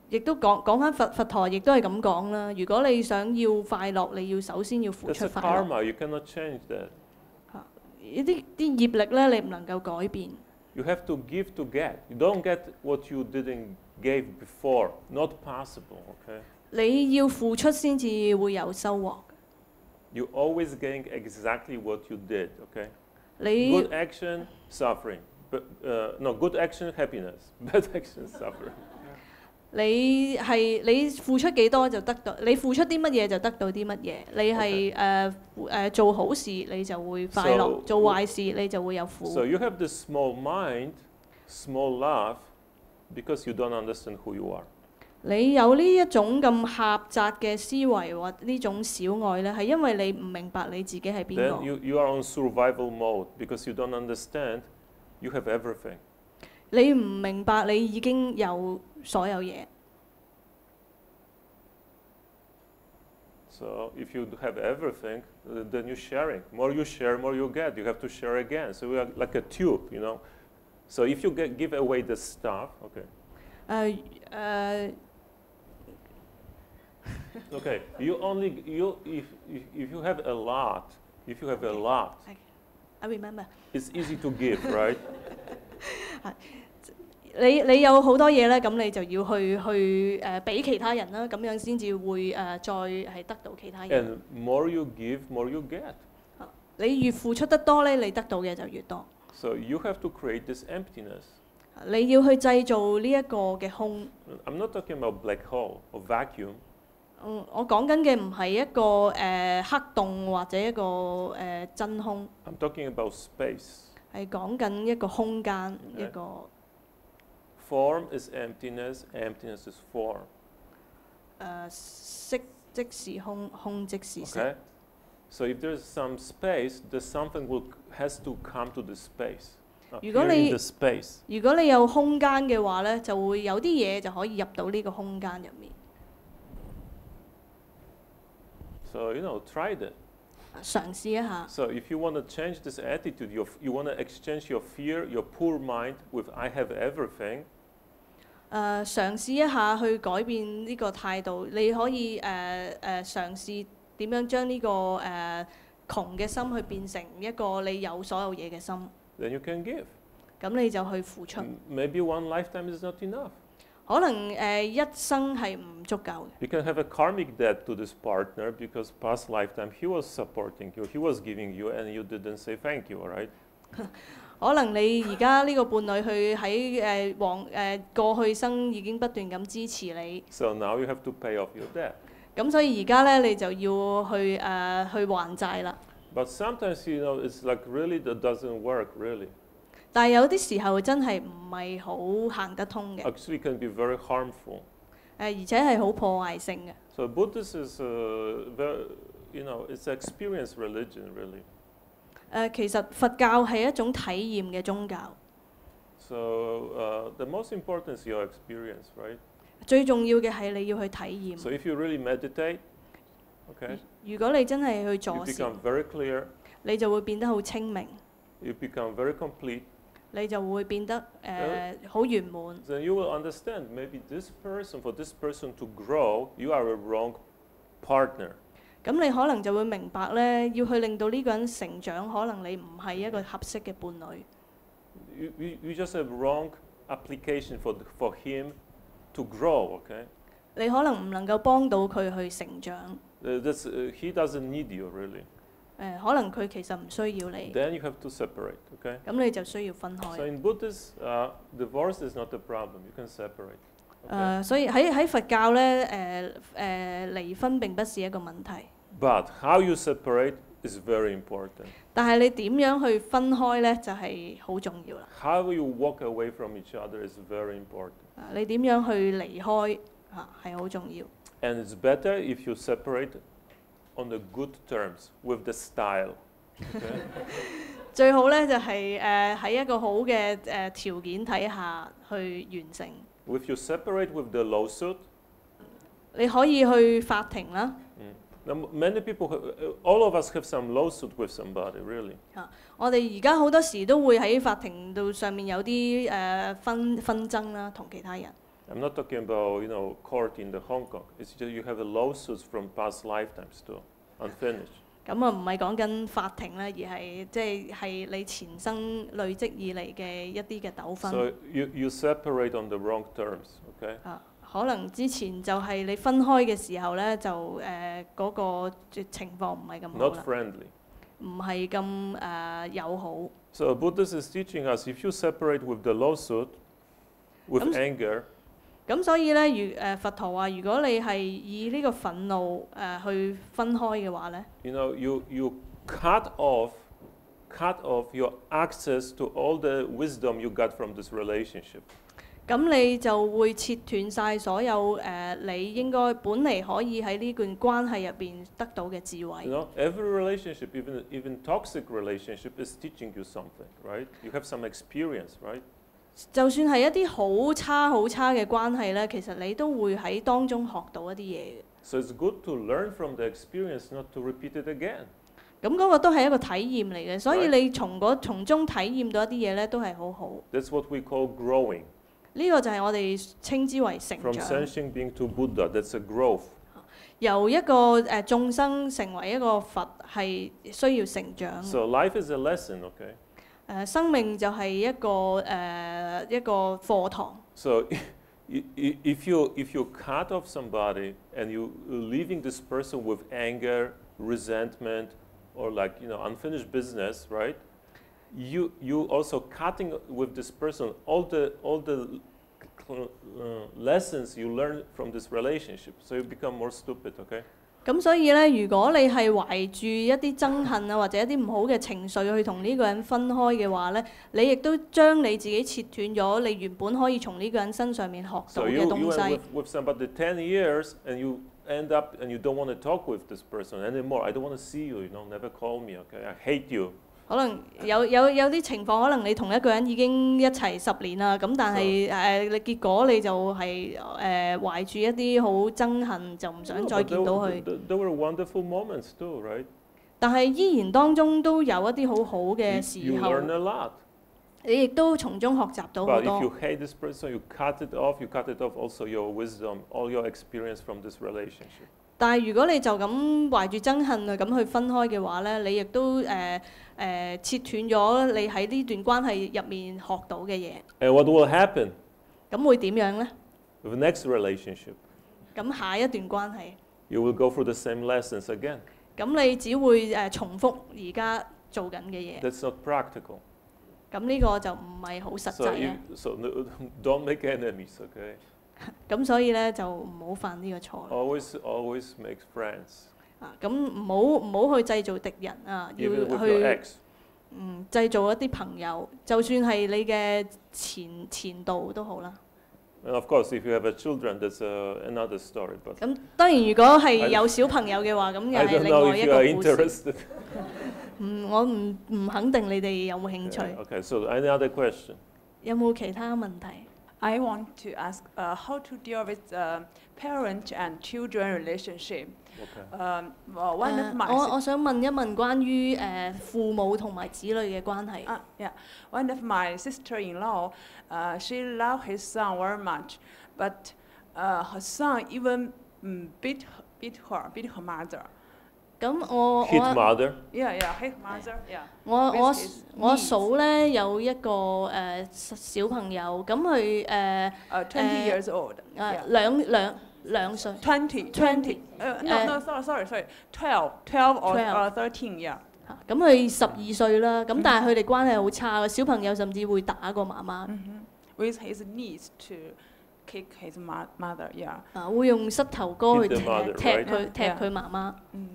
亦都講翻佛陀亦都係咁講啦。如果你想要快樂，你要首先要付 That's 出 a 快樂。 karma. You cannot change that. 呢啲業力咧，你唔能夠改變。 You have to give to get. You don't get what you didn't give before. Not possible, okay? 你要付出先至會有收穫。 You always gain exactly what you did, okay? 你 Good action, suffering. But, no, good action, happiness. Bad action, suffering. 你付出幾多就得到，你付出啲乜嘢就得到啲乜嘢。你係做好事你就會快樂， 做壞事你就會有苦。 So you have this small mind, small love, because you don't understand who you are. 你有呢一種咁狹窄嘅思維或呢種小愛咧，係因為你唔明白你自己係邊 Then 個。 you are on survival mode because you don't understand you have everything. 你唔明白你已經有所有嘢。 So if you have everything, then you're sharing. More you share, more you get. You have to share again. So we are like a tube, you know. So if you give away the stuff, okay. Okay, if you have a lot, I remember. it's easy to give, right? 你有好多嘢咧，咁你就要去俾其他人啦，咁樣先至會再係得到其他嘢。 And more you give, more you get. 你越付出得多咧，你得到嘅就越多。 So you have to create this emptiness. 你要去製造呢一個嘅空。 I'm not talking about black hole or vacuum. 我講緊嘅唔係一個黑洞或者一個真空。 I'm talking about space. 係講緊一個空間， Okay. 一個。 Form is emptiness, emptiness is form. 色即是空，空即是色。 Okay? So if there's some space, there's something has to come to the space. 如果 Appear in 你 the space. 如果你有空間嘅話咧，就會有啲嘢就可以入到呢個空間入面。 So, try that. 嘗試一下。 So if you want to change this attitude, you want to exchange your fear, your poor mind with I have everything. 嘗試一下去改變呢個態度，你可以嘗試點樣將呢個窮嘅心去變成一個你有所有嘢嘅心。 Then you can give. 咁你就去付出。 Maybe one lifetime is not enough. 可能一生係唔足夠嘅。 You can have a karmic debt to this partner because past lifetime he was supporting you, he was giving you, and you didn't say thank you, all right? 可能你而家呢個伴侶去喺過去生已經不斷咁支持你。 So now you have to pay off your debt. 咁所以而家咧，你就要去還債啦。 But sometimes, it's like really that doesn't work, really. 但係有啲時候真係唔係好行得通嘅。 Actually, it can be very harmful. 而且係好破壞性嘅。 So Buddhism is, it's an experience religion, really. 其實佛教係一種體驗嘅宗教。 So the most important is your experience, right? 最重要嘅係你要去體驗。 So if you really meditate, okay, 如果你真係去 you 坐禪， become very clear, 你就會變得好清明， you become very complete. 你就會變得好圓滿。 Then you will understand maybe for this person to grow, you are a wrong partner. 咁你可能就會明白咧，要去令到呢個人成長，可能你唔係一個合適嘅伴侶。You just have wrong application for him to grow, okay? 你可能唔能夠幫到佢去成長。He doesn't need you, really. 可能佢其實唔需要你。 Then you have to separate, okay? 咁你就需要分 So 開。 in Buddhist, divorce is not a problem. You can separate. Okay? 所以喺佛教咧，離婚並不是一個問題。 But how you separate is very important. 但係你點樣去分開咧，就係好重要啦。 How you walk away from each other is very important. 你點樣去離開係好重要。 And it's better if you separate on the good terms with the style. Okay? 最好咧就係喺一個好嘅條件底下去完成。 If you separate with the lawsuit, 你可以去法庭啦。Now, many people, all of us have some lawsuit with somebody, really. 我哋而家好多時都會喺法庭度上面有啲紛爭啦，同其他人。I'm not talking about court in the Hong Kong. It's just you have a lawsuits from past lifetimes too, unfinished. 咁啊，唔係講緊法庭咧，而係即係你前生累積以嚟嘅一啲嘅糾紛。So you separate on the wrong terms, okay? 可能之前就係你分開嘅時候咧，就嗰個情況唔係咁好啦。Not friendly. 唔係咁友好。So Buddha is teaching us if you separate with the lawsuit, with anger. 咁所以咧，佛陀話，如果你係以呢個憤怒去分開嘅話咧， you cut off your access to all the wisdom you got from this relationship. 咁你就會切斷晒所有你應該本嚟可以喺呢段關係入邊得到嘅智慧。Every relationship, even toxic relationship, is teaching you something, right? You have some experience, right? 就算係一啲好差嘅關係咧，其實你都會喺當中學到一啲嘢嘅。So it's good to learn from the experience, not to repeat it again. 咁嗰個都係一個體驗嚟嘅，所以你從中體驗到一啲嘢咧，都係好好。That's what we call growing. 呢個就係我哋稱之為成長。From sentient being to Buddha, that's a growth. 由一個眾生成為一個佛係需要成長。So life is a lesson, okay? 生命就係一個課堂。So if you cut off somebody and you leaving this person with anger, resentment, or unfinished business, right? You also cutting with this person all the lessons you learn from this relationship, so you become more stupid, okay? 咁所以咧，如果你係懷住一啲憎恨啊，或者一啲唔好嘅情緒去同呢個人分開嘅話咧，你亦都將你自己切斷咗你原本可以從呢個人身上面學到嘅東西。So you with somebody 10 years and you end up and you don't want to talk with this person anymore. I don't want to see you, never call me, okay? I hate you. 可能有啲情況，可能你同一個人已經一齊10年啦，咁但係你結果你就係懷住一啲好憎恨，就唔想再見到佢。There were wonderful moments too, right? 但係依然當中都有一啲好好嘅時候。You learn a lot. 你亦都從中學習到好多。But if you hate this person, you cut it off. You cut it off also your wisdom, all your experience from this relationship. 但係如果你就咁懷住憎恨啊咁去分開嘅話咧，你亦都切斷咗你喺呢段關係入面學到嘅嘢。And what will happen? 咁會點樣咧 With the next relationship? 咁下一段關係 You will go through the same lessons again. 咁你只會重複而家做緊嘅嘢。That's not practical. 咁呢個就唔係好實際嘅。So don't make enemies, okay? 咁所以咧就唔好犯呢個錯。Always make friends. 咁唔好去製造敵人啊，要去製造一啲朋友，就算係你嘅前度都好啦。And of course, if you have children, that's another story. But 咁當然，如果係有小朋友嘅話，咁又係另外一個故事。我唔肯定你哋有冇興趣。Okay, so any other question? 有冇其他問題？ I want to ask how to deal with parent and children relationship. Okay. One of my 我想問一問關於父母同埋子女嘅關係。Yeah, one of my sister-in-law, she loved his son very much, but her son even beat her mother. 咁我 Hit mother? Yeah, his mother. Yeah. 我嫂咧有一個小朋友，咁佢20 years old. 兩歲。20. No, sorry. 12 or 13. Yeah. 咁佢12歲啦，咁但係佢哋關係好差嘅，小朋友甚至會打過媽媽。With his knees to kick his mother, yeah. 會用膝頭哥去踢 mother, 佢媽媽。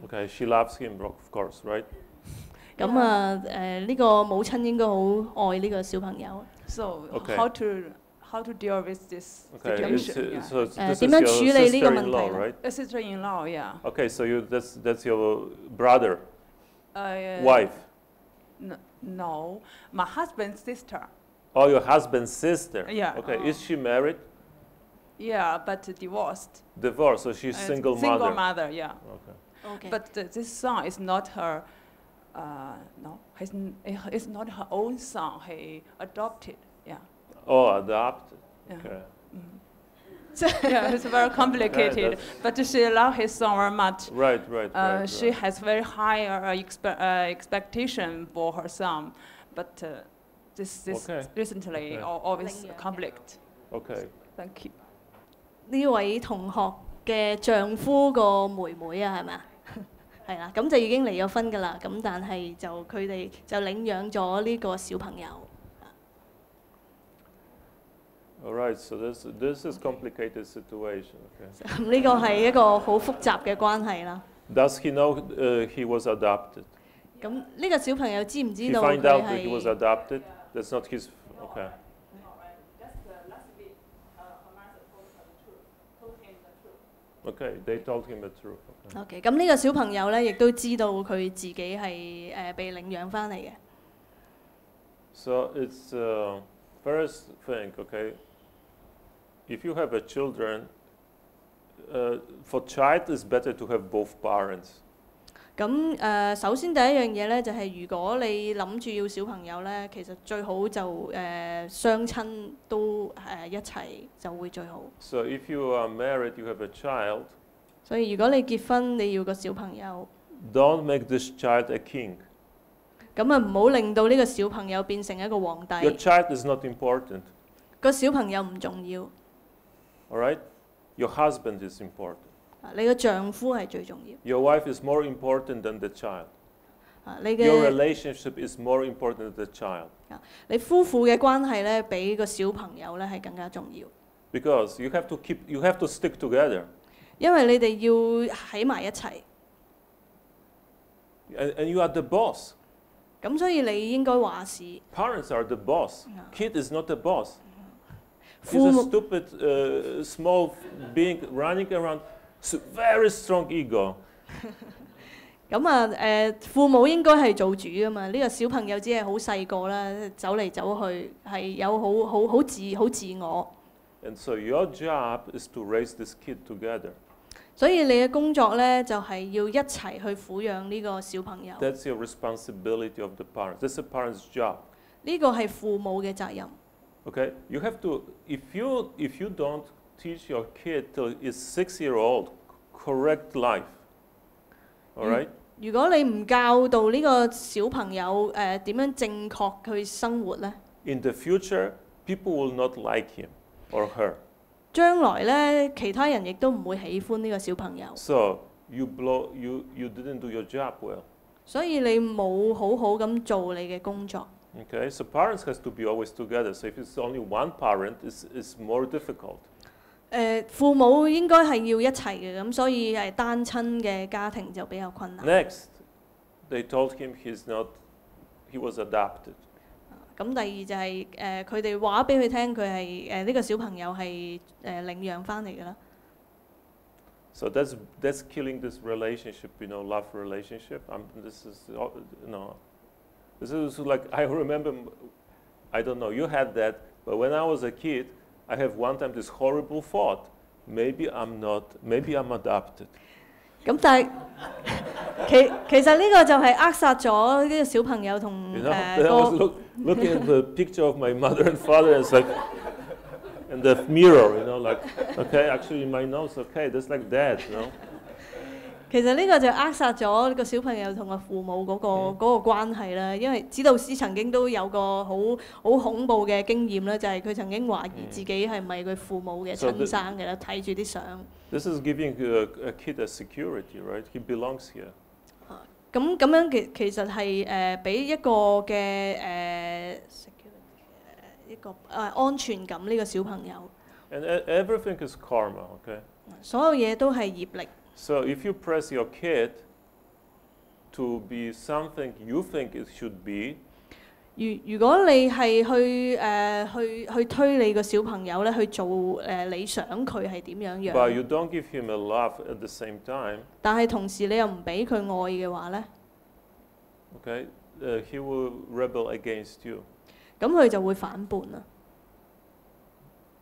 Okay, she loves him, of course, right? 咁呢個母親應該好愛呢個小朋友。So Okay. how to deal with this Okay, situation? so this 點 is 樣 your 處理呢個問 sister-in-law, 題 right? A sister-in-law, yeah. Okay, so that's your brother, wife. No, my husband's sister. Oh, your husband's sister. Yeah. Okay, is she married? Yeah, but divorced. Divorced, so she's single mother. Single mother, yeah. Okay. Okay. But this son is not her. No, it's not her own son. He adopted. Yeah. Oh, adopted. Yeah. Okay. Yeah, it's very complicated. But she loves his son very much. Right. She has very high expectation for her son, but this recently always conflict. Okay. Thank you. 呢位同學嘅丈夫個妹妹啊，係咪啊？係啦，咁就已經離咗婚㗎啦。咁但係就佢哋就領養咗呢個小朋友。All right. So this is complicated situation. Okay. 呢個係一個好複雜嘅關係啦。Does he know he was adopted? 咁呢個小朋友知唔知 He 道 find 佢 out that he was 係？ adopted. That's not his. Okay. Okay. They told him the truth. Okay. OK，咁呢個小朋友咧，亦都知道佢自己係被領養翻嚟嘅。So it's first thing. Okay. If you have a children, for child it's better to have both parents. 咁首先第一樣嘢咧，就係如果你諗住要小朋友咧，其實最好就雙親都一齊就會最好。So if you are married, you have a child. 所以如果你結婚，你要個小朋友， Don't make this child a king. 咁啊唔好令到呢個小朋友變成一個皇 Your 帝。 child is not important. 個小朋友唔重要， All right. Your husband is important. 你個丈夫係最重要。 Your wife is more important than the child. 你 Your 嘅 relationship is more important than the child. 你夫婦嘅關係咧，比個小朋友咧係更加重要。 Because you have to stick together. 因為你哋要喺埋一齊， And you are the boss. 咁所以你應該話事。 Parents are the boss. Kid is not the boss. He's 父 a 母 stupid, small being running around. Very strong ego. 咁啊父母應該係做主噶嘛。呢個小朋友只係好細個啦，走嚟走去係有好自我。 And so your job is to raise this kid together. 所以你嘅工作咧就係要一齊去撫養呢個小朋友。 That's your responsibility of the parents. That's the parent's job. 呢個係父母嘅責任。 Okay, you have to. If you don't teach your kid till he's 6-year-old correct life, all right? 如果你唔教導呢個小朋友點樣正確去生活咧， In the future, people will not like him or her. 將來咧其他人亦都唔會喜歡呢個小朋友。 So you didn't do your job well. 所以你冇好好咁做你嘅工作。 Okay, so parents has to be always together. So if it's only one parent, it's more difficult. 父母應該係要一齊嘅，咁所以係單親嘅家庭就比較困難。 Next, they told him he was adopted. 咁第二就係佢哋話俾佢聽，佢係呢個小朋友係領養翻嚟嘅啦。 So that's killing this relationship, love relationship. This is like I remember. I don't know. You had that, but when I was a kid, I have one time this horrible thought. Maybe I'm adopted. 咁但係其實呢個就係扼殺咗呢個小朋友同 I was looking at the picture of my mother and father, and it's like, in the mirror, like, okay, actually my nose, okay, that's like that, you know. 其實呢個就扼殺咗個小朋友同個父母嗰個關係啦。因為指導師曾經都有個好恐怖嘅經驗啦，就係佢曾經懷疑自己係咪佢父母嘅親生嘅啦，睇住啲相。 This is giving a kid a security, right? He belongs here. 咁樣其實係俾一個嘅一個安全感呢個小朋友。 And everything is karma, okay? 所有嘢都係業力。 So if you press your kid to be something you think it should be, 如果你係去推你個小朋友咧去做你想佢係點樣 but 樣， you don't give him a love at the same time, 但係同時你又唔俾佢愛嘅話咧， okay, he will rebel against you. 咁佢就會反叛啦。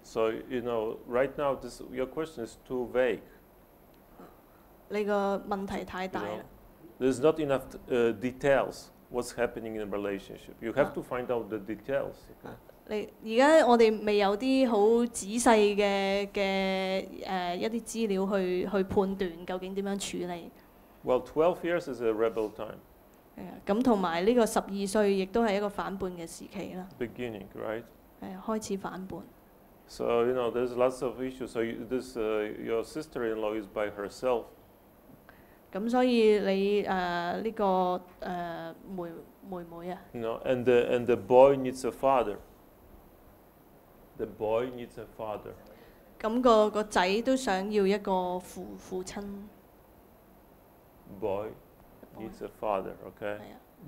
So right now your question is too vague. 你個問題太 You 大啦。 know? There's not enough details what's happening in a relationship. You have to find out the details. Okay? 而家我哋未有啲好仔細嘅一啲資料去判斷究竟點樣處理。Well, 12 years is a rebel time. 咁同埋呢個12歲亦都係一個反叛嘅時期啦。 Beginning, right? 開始反叛。 So you know, there's lots of issues. So your sister-in-law is by herself. 咁所以你呢個妹妹啊。You know, and the boy needs a father. The boy needs a father. 咁個仔都想要一個父親。 Boy needs a father, okay?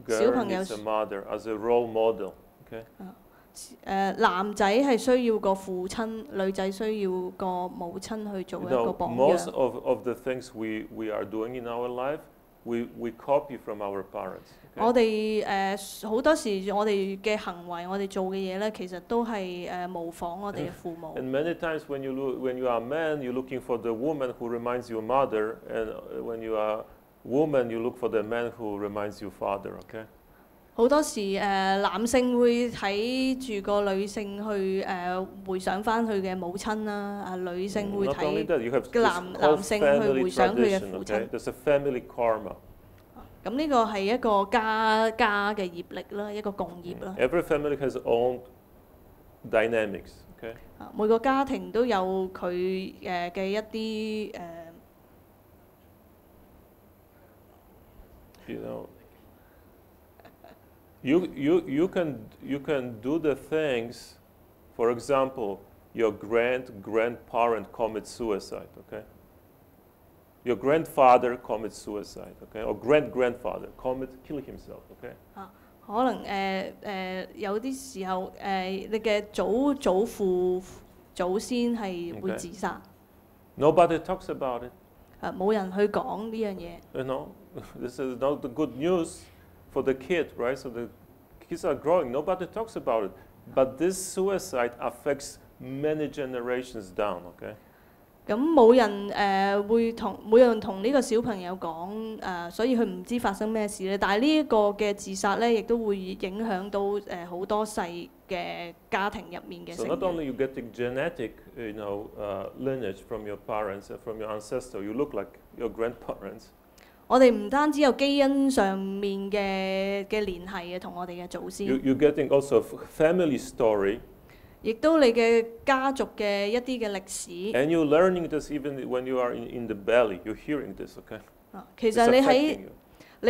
小 Girl 朋友 needs a mother as a role model, okay? 男仔係需要個父親，女仔需要個母親去做 You 一個 know, 榜 most 樣。 of the things we are doing in our life, we copy from our parents. 我 Okay? 哋好多時我哋嘅行為，我哋做嘅嘢咧，其實都係模仿我哋嘅父母。 And many times when you are a man, you're looking for the woman who reminds you mother, and when you are woman, you look for the man who reminds you father. Okay? 好多時男性會睇住個女性去回想翻佢嘅母親啦，女性會 Not only 睇 that, you have this 男 whole 性去 family 回想佢嘅 tradition. 父 Okay? 親。 There's a family karma. 咁呢個係一個家嘅業力啦，一個共業啦。 Every family has own dynamics. Okay? 每個家庭都有佢嘅一啲You know, you can do the things. For example, your grandparent commits suicide. Okay. Your grandfather commits suicide. Okay, or grandfather kill himself. Okay. 可能有啲時候你嘅祖先係會自殺。 Nobody talks about it. 冇人去講呢樣嘢。 You know, this is not the good news for the kid, right? So the kids are growing. Nobody talks about it. But this suicide affects many generations down, okay? 咁冇人同呢個小朋友講所以佢唔知發生咩事咧。但係呢一個嘅自殺咧，亦都會影響到好多世嘅家庭入面嘅 So 成 not 員。 only you getting genetic, lineage from your parents and from your ancestor, you look like your grandparents. 我哋唔單止有基因上面嘅聯繫嘅同我哋嘅祖先， You're getting also a family story, 亦都你嘅家族嘅一啲嘅歷史。 and you're learning this even when you are in the belly. You're hearing this, okay? 其 It's 實你 affecting you.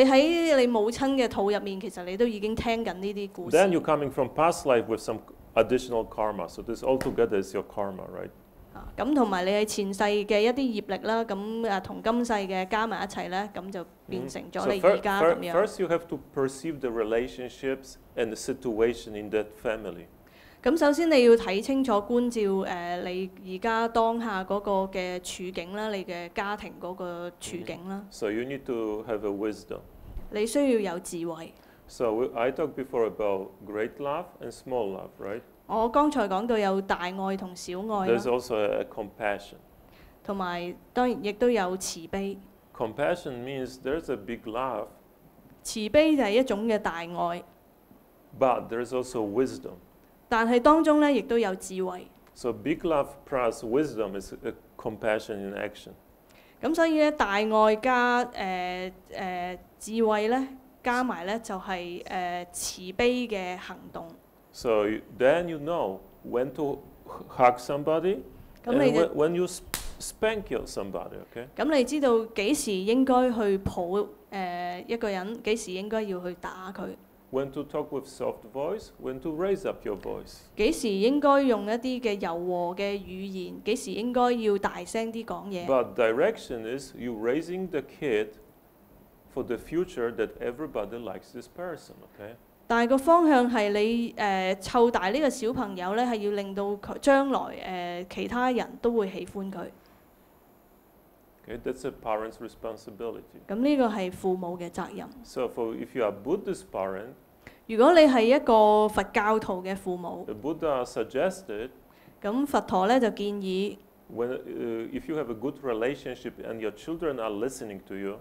喺你母親嘅肚入面，其實你都已經聽緊呢啲故事。 Then you're coming from past life with some additional karma. So this altogether is your karma, right? 咁同埋你係前世嘅一啲業力啦，咁同今世嘅加埋一齊咧，咁就變成咗 So 你而家咁樣。 first you have to perceive the relationships and the situation in that family. 咁首先你要睇清楚觀照你而家當下嗰個嘅處境啦，你嘅家庭嗰個處境啦。 So you need to have a wisdom. 你需要有智慧。 So I talked before about great love and small love, right? 我剛才講到有大愛同小愛 There's 啦， also a compassion. 同埋當然亦都有慈悲。 Compassion means there's a big love, 慈悲就係一種嘅大愛， but there's also wisdom. 但係當中咧亦都有智慧。 So big love plus wisdom is a compassion in action. 咁所以咧，大愛加智慧咧，加埋咧就係慈悲嘅行動。 So then you know when to hug somebody 咁 and 你就 when you spank somebody, okay? 咁你知道幾時應該去抱一個人，幾時應該要去打佢， When to talk with soft voice, when to raise up your voice. 幾時應該用一啲嘅柔和嘅語言，幾時應該要大聲啲講嘢。 But direction is you raising the kid for the future that everybody likes this person, okay? 但係個方向係你湊大呢個小朋友咧，係要令到佢將來其他人都會喜歡佢。 Okay, that's a parent's responsibility. 咁呢個係父母嘅責任。 So if you are Buddhist parent, 如果你係一個佛教徒嘅父母， the Buddha suggested 咁佛陀咧就建議 if you have a good relationship and your children are listening to you,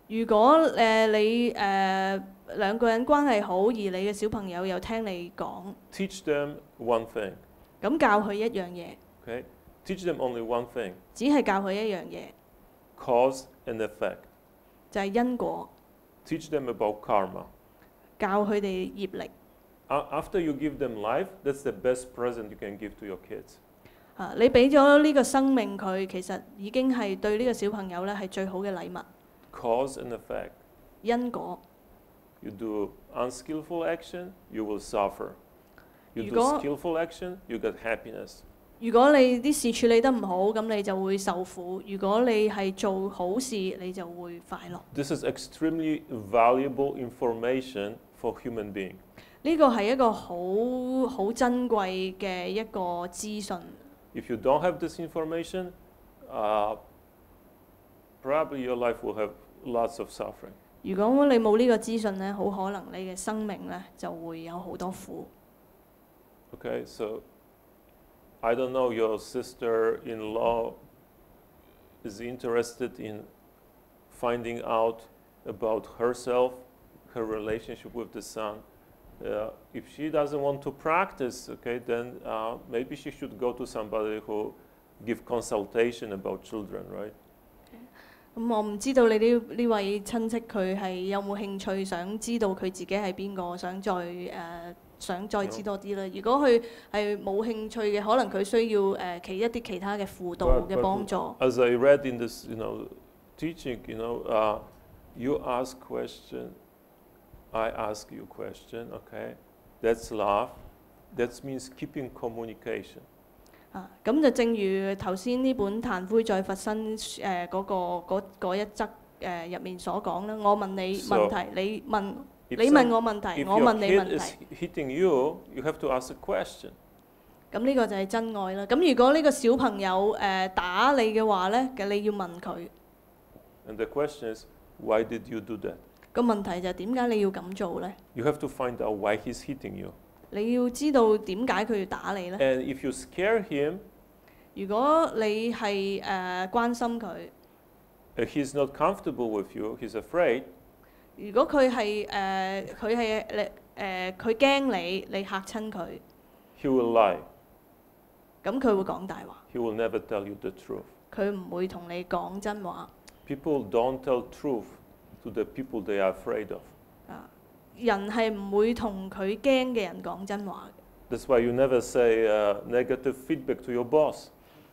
如果你兩個人關係好，而你嘅小朋友又聽你講， teach them one thing. 咁教佢一樣嘢， Okay? Teach them only one thing. 只係教佢一樣嘢， Cause and effect. 就係因果， Teach them about karma. 教佢哋業力。 After you give them life, that's the best present you can give to your kids. 你俾咗呢個生命佢，其實已經係對呢個小朋友咧係最好嘅禮物。 Cause and effect. 因果。 You do unskillful action, you will suffer. You 如 do 果 skillful action, you get happiness. 如果你啲事處理得唔好，咁你就會受苦；如果你係做好事，你就會快樂。 This is extremely valuable information for human being. 呢個係一個好珍貴嘅一個資訊。 If you don't have this information, probably your life will have lots of suffering. 如果你冇呢個資訊咧，好可能你嘅生命咧就會有好多苦。 Okay, so I don't know, your sister-in-law is interested in finding out about herself, her relationship with the son. If she doesn't want to practice, okay, then maybe she should go to somebody who give consultation about children, right? 我唔知道你呢位親戚佢係有冇興趣想知道佢自己係邊個，想再知多啲啦。如果佢係冇興趣嘅，可能佢需要一啲其他嘅輔導嘅幫助。As I read in this, teaching, you ask question, I ask you question, okay? That's love. That means keeping communication. 咁就正如頭先呢本《懺悔在佛身》嗰一則入面所講啦，我問你問題，你問我問題，我問你問題。If your kid is hitting you, you have to ask a question. 咁呢個就係真愛啦。咁如果呢個小朋友打你嘅話咧，你要問佢。And the question is, why did you do that? 個問題就係點解你要咁做咧？ You have to find out why he's hitting you. 你要知道點解佢要打你咧？ And if you scare him, 如果你係關心佢， he's not comfortable with you, he's afraid. 如果佢驚你嚇親佢， He will lie. 咁佢會講大話。 He will never tell you the truth. 佢唔會同你講真話。 People don't tell truth to the people they are afraid of. 人係唔會同佢驚嘅人講真話嘅。 That's why you never say negative feedback to your boss.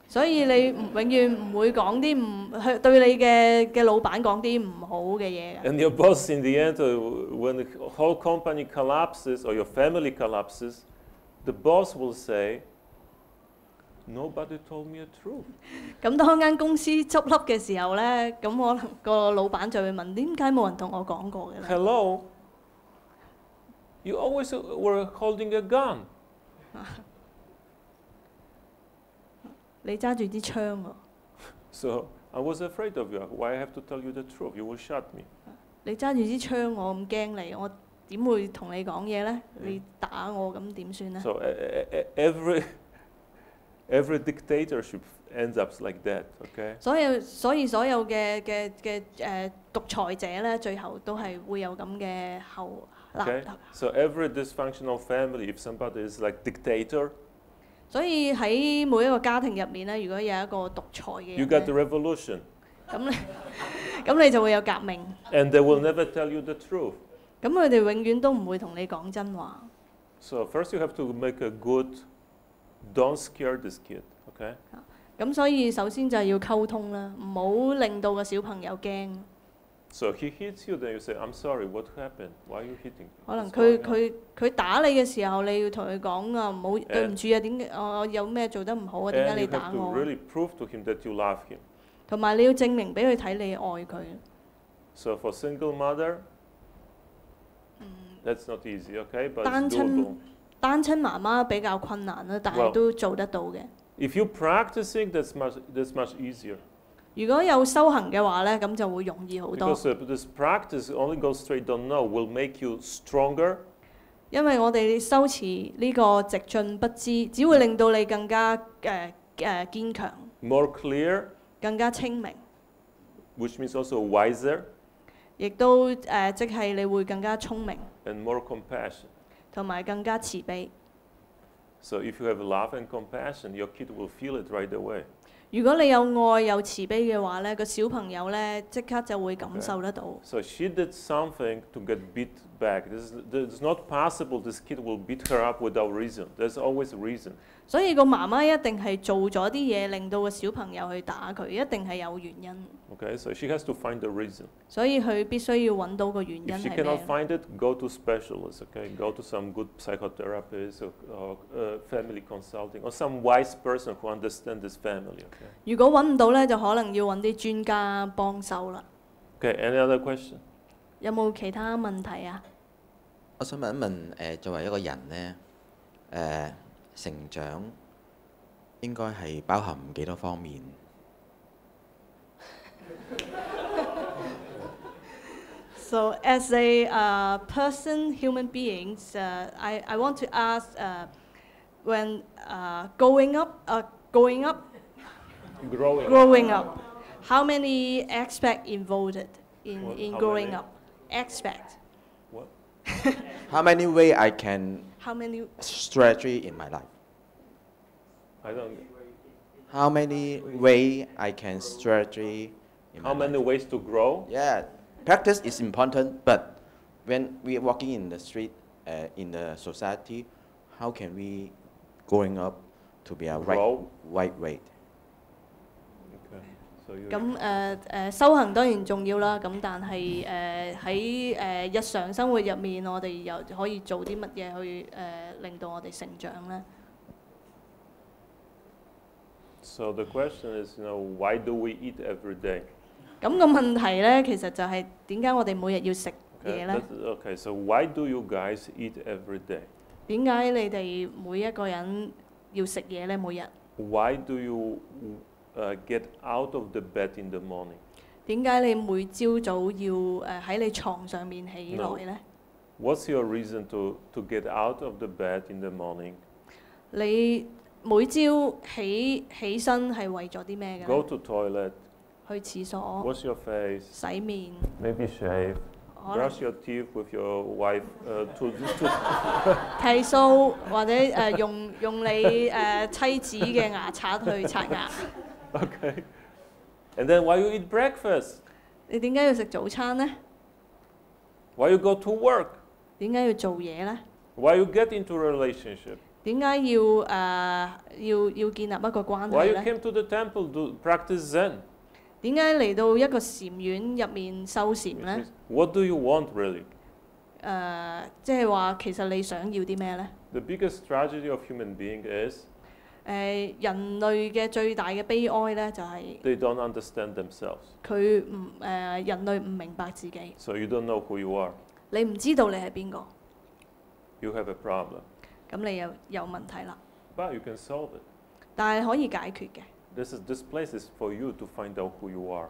所以你永遠唔會講啲對你嘅老闆講啲唔好嘅嘢嘅。 And your boss, in the end, when the whole company collapses or your family collapses, the boss will say, "Nobody told me the truth." 咁當間公司執笠嘅時候咧，咁可能個老闆就會問：點解冇人同我講過嘅咧 Hello, you always were holding a gun. 你揸住支槍喎。 So I was afraid of you. Why I have to tell you the truth? You will shoot me. 你揸住支槍，我咁驚你，我點會同你講嘢咧？你打我咁點算咧？ So every dictatorship ends up like that. Okay. 所以所有嘅獨裁者咧，最後都係會有咁嘅後。 Okay. So every dysfunctional family, if somebody is like dictator, 所以喺每一個家庭入面咧，如果有一個獨裁嘅 you 人 got the 咧， revolution, 咁你就會有革命。 and they will never tell you the truth. 咁佢哋永遠都唔會同你講真話。 So first you have to make a good. Don't scare this kid. Okay. 咁所以首先就係要溝通啦，唔好令到個小朋友驚。 So he hits you, then you say, "I'm sorry. What happened? Why are you hitting me?" 可能 What's going on?佢打你嘅時候，你要同佢講啊，唔好對唔住啊，點解我有咩做得唔好啊？點解 And 你 you 打 have to 我？ really prove to him that you love him. 同埋你要證明俾佢睇你愛佢。 So for single mother, that's not easy, okay? But 單 it's 親 doable. 單親媽媽比較困難啦，但係 Well 都做得到嘅。 If you practicing, that's much easier. 如果有修行嘅話咧，咁就會容易好多。 Because this practice only goes straight don't know will make you stronger. 因為我哋修持呢個直進不知，只會令到你更加堅強。more clear, 更加清明， which means also wiser, 亦都即係你會更加聰明， and more compassion. 同埋更加慈悲。 So if you have love and compassion, your kid will feel it right away. 如果你有愛有慈悲嘅話咧，個小朋友咧即刻就會感受得到。 So she did something to get beat back. It's not possible this kid will beat her up without reason. There's always a reason. 所以個媽媽一定係做咗啲嘢，令到個小朋友去打佢，一定係有原因。 Okay, so she has to find the reason. 所以佢必須要揾到個原因 If she 係 cannot 咩？ find it, go to specialists. Okay, go to some good psychotherapist or family consulting or some wise person who understands this family. Okay. 如果揾唔到咧，就可能要揾啲專家幫手啦。 Okay. Any other question? 有冇其他問題啊？我想問一問作為一個人呢，成長應該係包含幾多方面？ So as a person, human beings, I want to ask when growing up, Growing. how many aspects involved in How growing many? up? Aspect. What? How many way I can How many? strategy in my life? I don't. How many way I can strategy in How my many life? ways to grow? Yeah, practice is important, but when we are walking in the street, in the society, how can we growing up to be a Grow. right way? Okay. So you. 咁修行當然重要啦，咁但係喺日常生活入面，我哋又可以做啲乜嘢去令到我哋成長呢？ So the question is, why do we eat every day? 咁個問題呢，其實就係點解我哋每日要食 Okay, 嘢呢？ okay, so why do you guys eat every day? 點解你哋每一個人要食嘢呢？每日 Why do you get out of the bed in the morning? 點解你每朝早要喺你床上面起來呢？ What's your reason to get out of the bed in the morning? 你每朝起身係為咗啲咩嘅 Go 呢？ to toilet, 去廁所、 wash your face, 洗面， maybe shave, 可能 brush your teeth with your wife to 剃鬚，或者用你妻子嘅牙刷去刷牙。okay. And then why you eat breakfast? 你點解要食早餐呢？ Why you go to work? 點解要做嘢呢？ Why you get into a relationship? 點解要建立一個關 Why 係 you 呢？ came to the temple to practice Zen? 點解嚟到一個禪院入面修禪呢？ What do you want really? 即係話其實你想要啲咩呢？ The biggest tragedy of human being is 人類嘅最大嘅悲哀呢，就係 they don't understand themselves. 佢人類唔明白自己， So you don't know who you are. 你唔知道你係邊個， You have a problem. 咁你又有問題啦。 But you can solve it. 但係可以解決嘅。 This place is for you to find out who you are.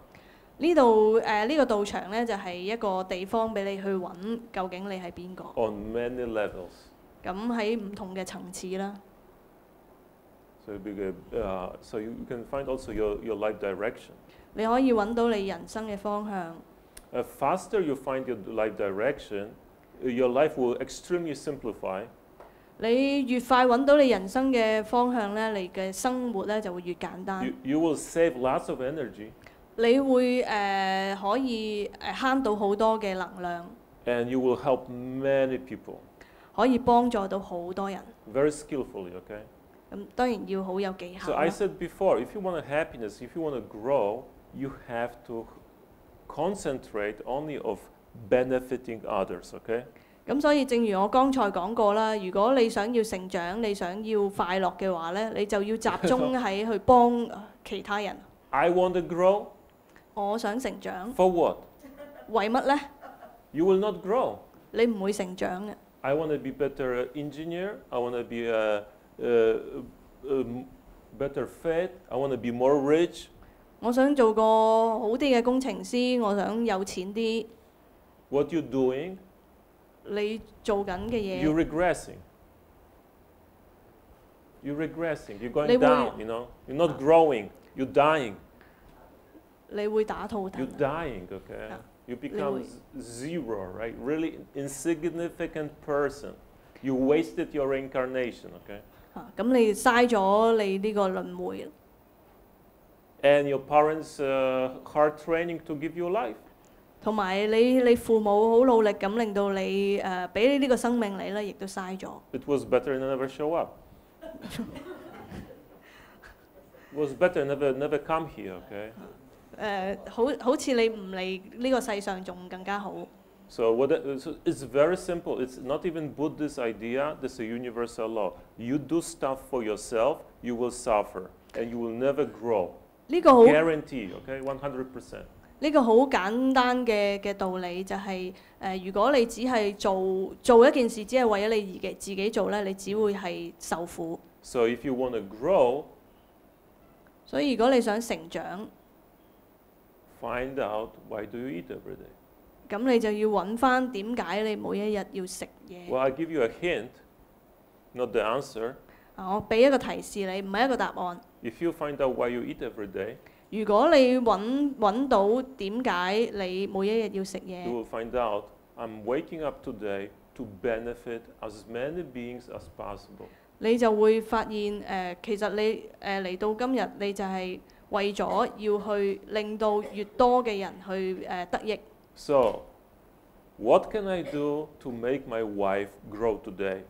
呢度呢個道場呢，就係一個地方俾你去揾究竟你係邊個。 On many levels. 咁喺唔同嘅層次啦。 So you can find also your life direction. 你可以揾到你人生嘅方向。 Faster you find your life direction, your life will extremely simplify. 你越快揾到你人生嘅方向呢，你嘅生活呢就會越簡單。You will save lots of energy. 你會可以慳到好多嘅能量。 And you will help many people. 可以幫助到好多人。 Very skillfully, okay? 咁當然要好有技巧 So 啦。 I said before, if you want happiness, if you want to grow, you have to concentrate only of benefiting others, okay? 咁所以正如我剛才講過啦，如果你想要成長，你想要快樂嘅話呢，你就要集中喺去幫其他人。I want to grow. 我想成長， For what? 為乜呢？ You will not grow. 你唔會成長嘅。 I want to be better engineer. I want to be better fed. I want to be more rich. 我想做個好啲嘅工程師，我想有錢啲。 What you doing? 你做緊嘅嘢， You're regressing. You're regressing. You're going 你會 down. You're not growing. you're dying. 你會打肚 You're 騰。 dying, okay? You become zero, right? Really insignificant person. You wasted your reincarnation, okay? 咁你嘥咗你呢個輪迴。 And your parents' hard training to give you life. 同埋你父母好努力咁令到你俾你呢個生命你咧，亦都嘥咗。 It was better never show up. It was better never come here, okay? 好似你唔嚟呢個世上仲更加好。 So it's very simple. It's not even Buddhist idea. This is a universal law. You do stuff for yourself, you will suffer, and you will never grow. 呢個好 Guarantee, okay? 100%. 呢個好簡單嘅道理就係如果你只係做一件事，只係為咗你自己做咧，你只會係受苦。 So if you want to grow, 所以如果你想成長， find out why do you eat every day. 咁你就要揾翻點解你每一日要食嘢。 Well, I give you a hint, not the answer. 我俾一個提示你，唔係一個答案。 If you find out why you eat every day, 如果你揾到點解你每一日要食 you 嘢， will find out I'm waking up today to benefit as many beings as possible. 你就會發現其實你嚟到今日，你就係為咗要去令到越多嘅人去得益。 So, what can I do to make my wife grow today?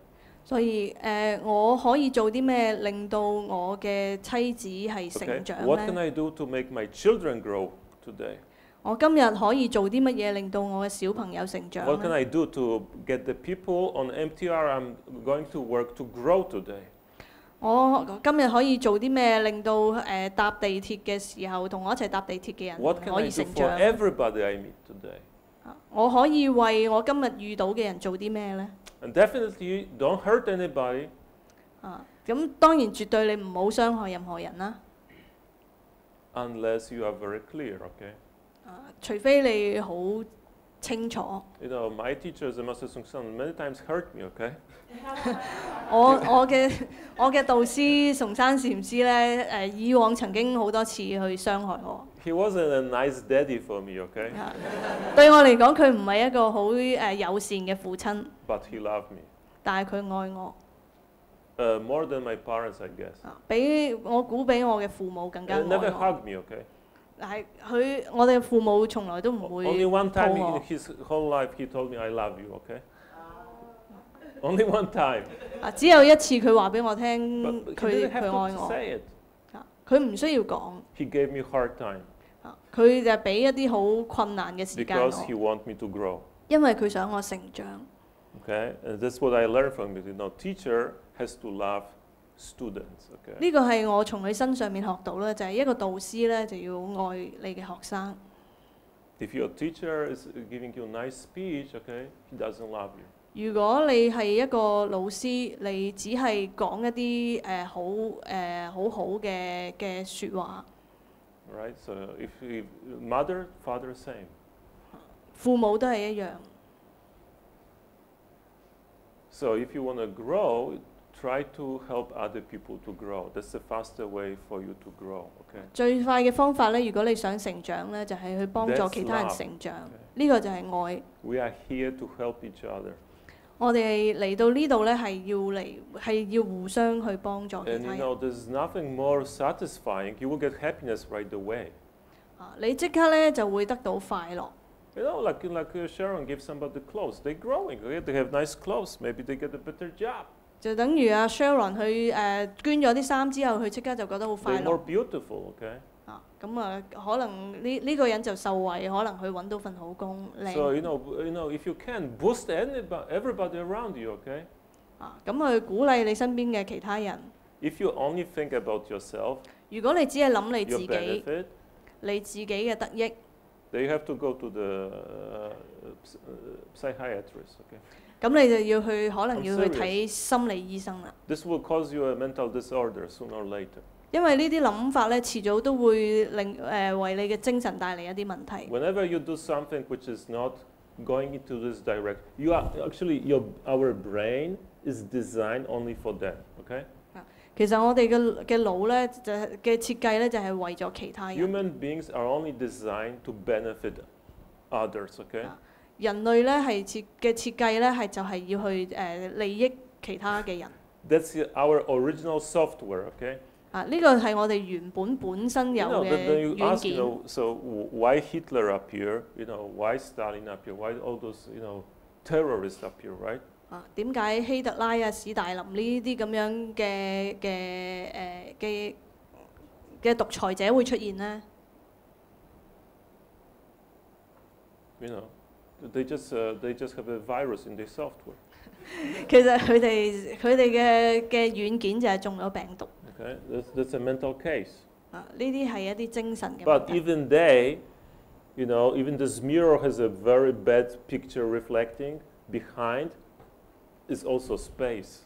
所以我可以做啲咩令到我嘅妻子係 Okay. 成長 What can 呢？ I do to make my children grow today? 我今日可以做啲乜嘢令到我嘅小朋友成長 What can 呢？ I do to get the people on MTR I'm going to work to grow today? 我今日可以做啲咩令到搭地鐵嘅時候同我一齊搭地鐵嘅 What 人 can 可 I 以 do 成 for 長？ everybody I meet today? 我可以為我今日遇到嘅人做啲咩呢？ And definitely don't hurt anybody. 咁當然絕對你唔好傷害任何人啦。 Unless you are very clear, okay? 除非你好清楚。 You know, my teachers, the Master Sung San, many times hurt me, okay? 我嘅導師崇山禪師咧以往曾經好多次去傷害我。 He wasn't a nice daddy for me, okay? 對我嚟講，佢唔係一個好友善嘅父親， But he loved me. 但係佢愛我。 More than my parents, I guess. 比我估比我嘅父母更加愛 And never 我。 hugged me, okay? 但係我哋嘅父母從來都唔會 Only one time 抱 in 我。 his whole life he told me I love you, okay? Only one time. 只有一次佢話俾我聽， But he 佢 didn't have 愛 to 我。 say it. 佢唔需要講， He gave me hard time 佢就俾一啲好困難嘅時間 because he 我， want me to grow. 因為佢想我成長。 Okay? And that's what I learned from it. You know, teacher has to love students, okay? 呢個係我從佢身上面學到咧，就係一個導師咧就要愛你嘅學生。 If your teacher is giving you a nice speech, okay, he doesn't love you. 如果你係一個老師，你只係講一啲好好嘅説話， Right? So if mother, father, same. 父母都係一樣。 So if you want to grow, try to help other people to grow. That's the faster way for you to grow, okay? 最快嘅方法咧，如果你想成長咧，就係去幫助 That's 其他人 love. 成長。 Okay. 呢個就係愛。 We are here to help each other. 我哋嚟到呢度咧，係要互相去幫助其 And 他 you know, 人。 there's nothing more satisfying. You will get happiness right away. 你即刻咧就會得到快樂。 You know, like Sharon gives somebody clothes. They're growing. Okay? They have nice clothes. Maybe they get a better job. 就等於阿 Sharon 佢捐咗啲衫之後，佢即刻就覺得好快 They're 樂 more。beautiful. Okay. 咁可能呢個人就受惠，可能佢揾到份好工 So 靚。 you know, if you can boost everybody around you. Okay. 咁去鼓勵你身邊嘅其他人。 If you only think about yourself, 如果你只係諗你自 your 己， benefit, 你自己嘅得益， then you have to go to the psychiatrist. Okay. 咁你就要去可能 I'm 要去 serious. 睇心理醫生啦。 This will cause you a mental disorder sooner or later. 因為呢啲諗法咧，遲早都會為你嘅精神帶嚟一啲問題。 Whenever you do something which is not going into this direction, you are actually our brain is designed only for that. Okay. 其實我哋嘅腦咧嘅設計咧就係為咗其他人。Human beings are only designed to benefit others, okay? 人類咧係設計咧係就係要去利益其他嘅人。That's our original software, okay? 呢個係我哋原本身有 But 嘅 then you 軟 ask, 件。 so why Hitler up here? Why Stalin up here? Why all those, terrorists up here, right? 點解希特拉史大林呢啲咁樣嘅獨裁者會出現呢？ They just have a virus in their software. 其實佢哋嘅軟件就係中咗病毒。Okay, that's a mental case. 呢啲係一啲精神嘅 But 問題。 even they, even this mirror has a very bad picture reflecting. Behind is also space.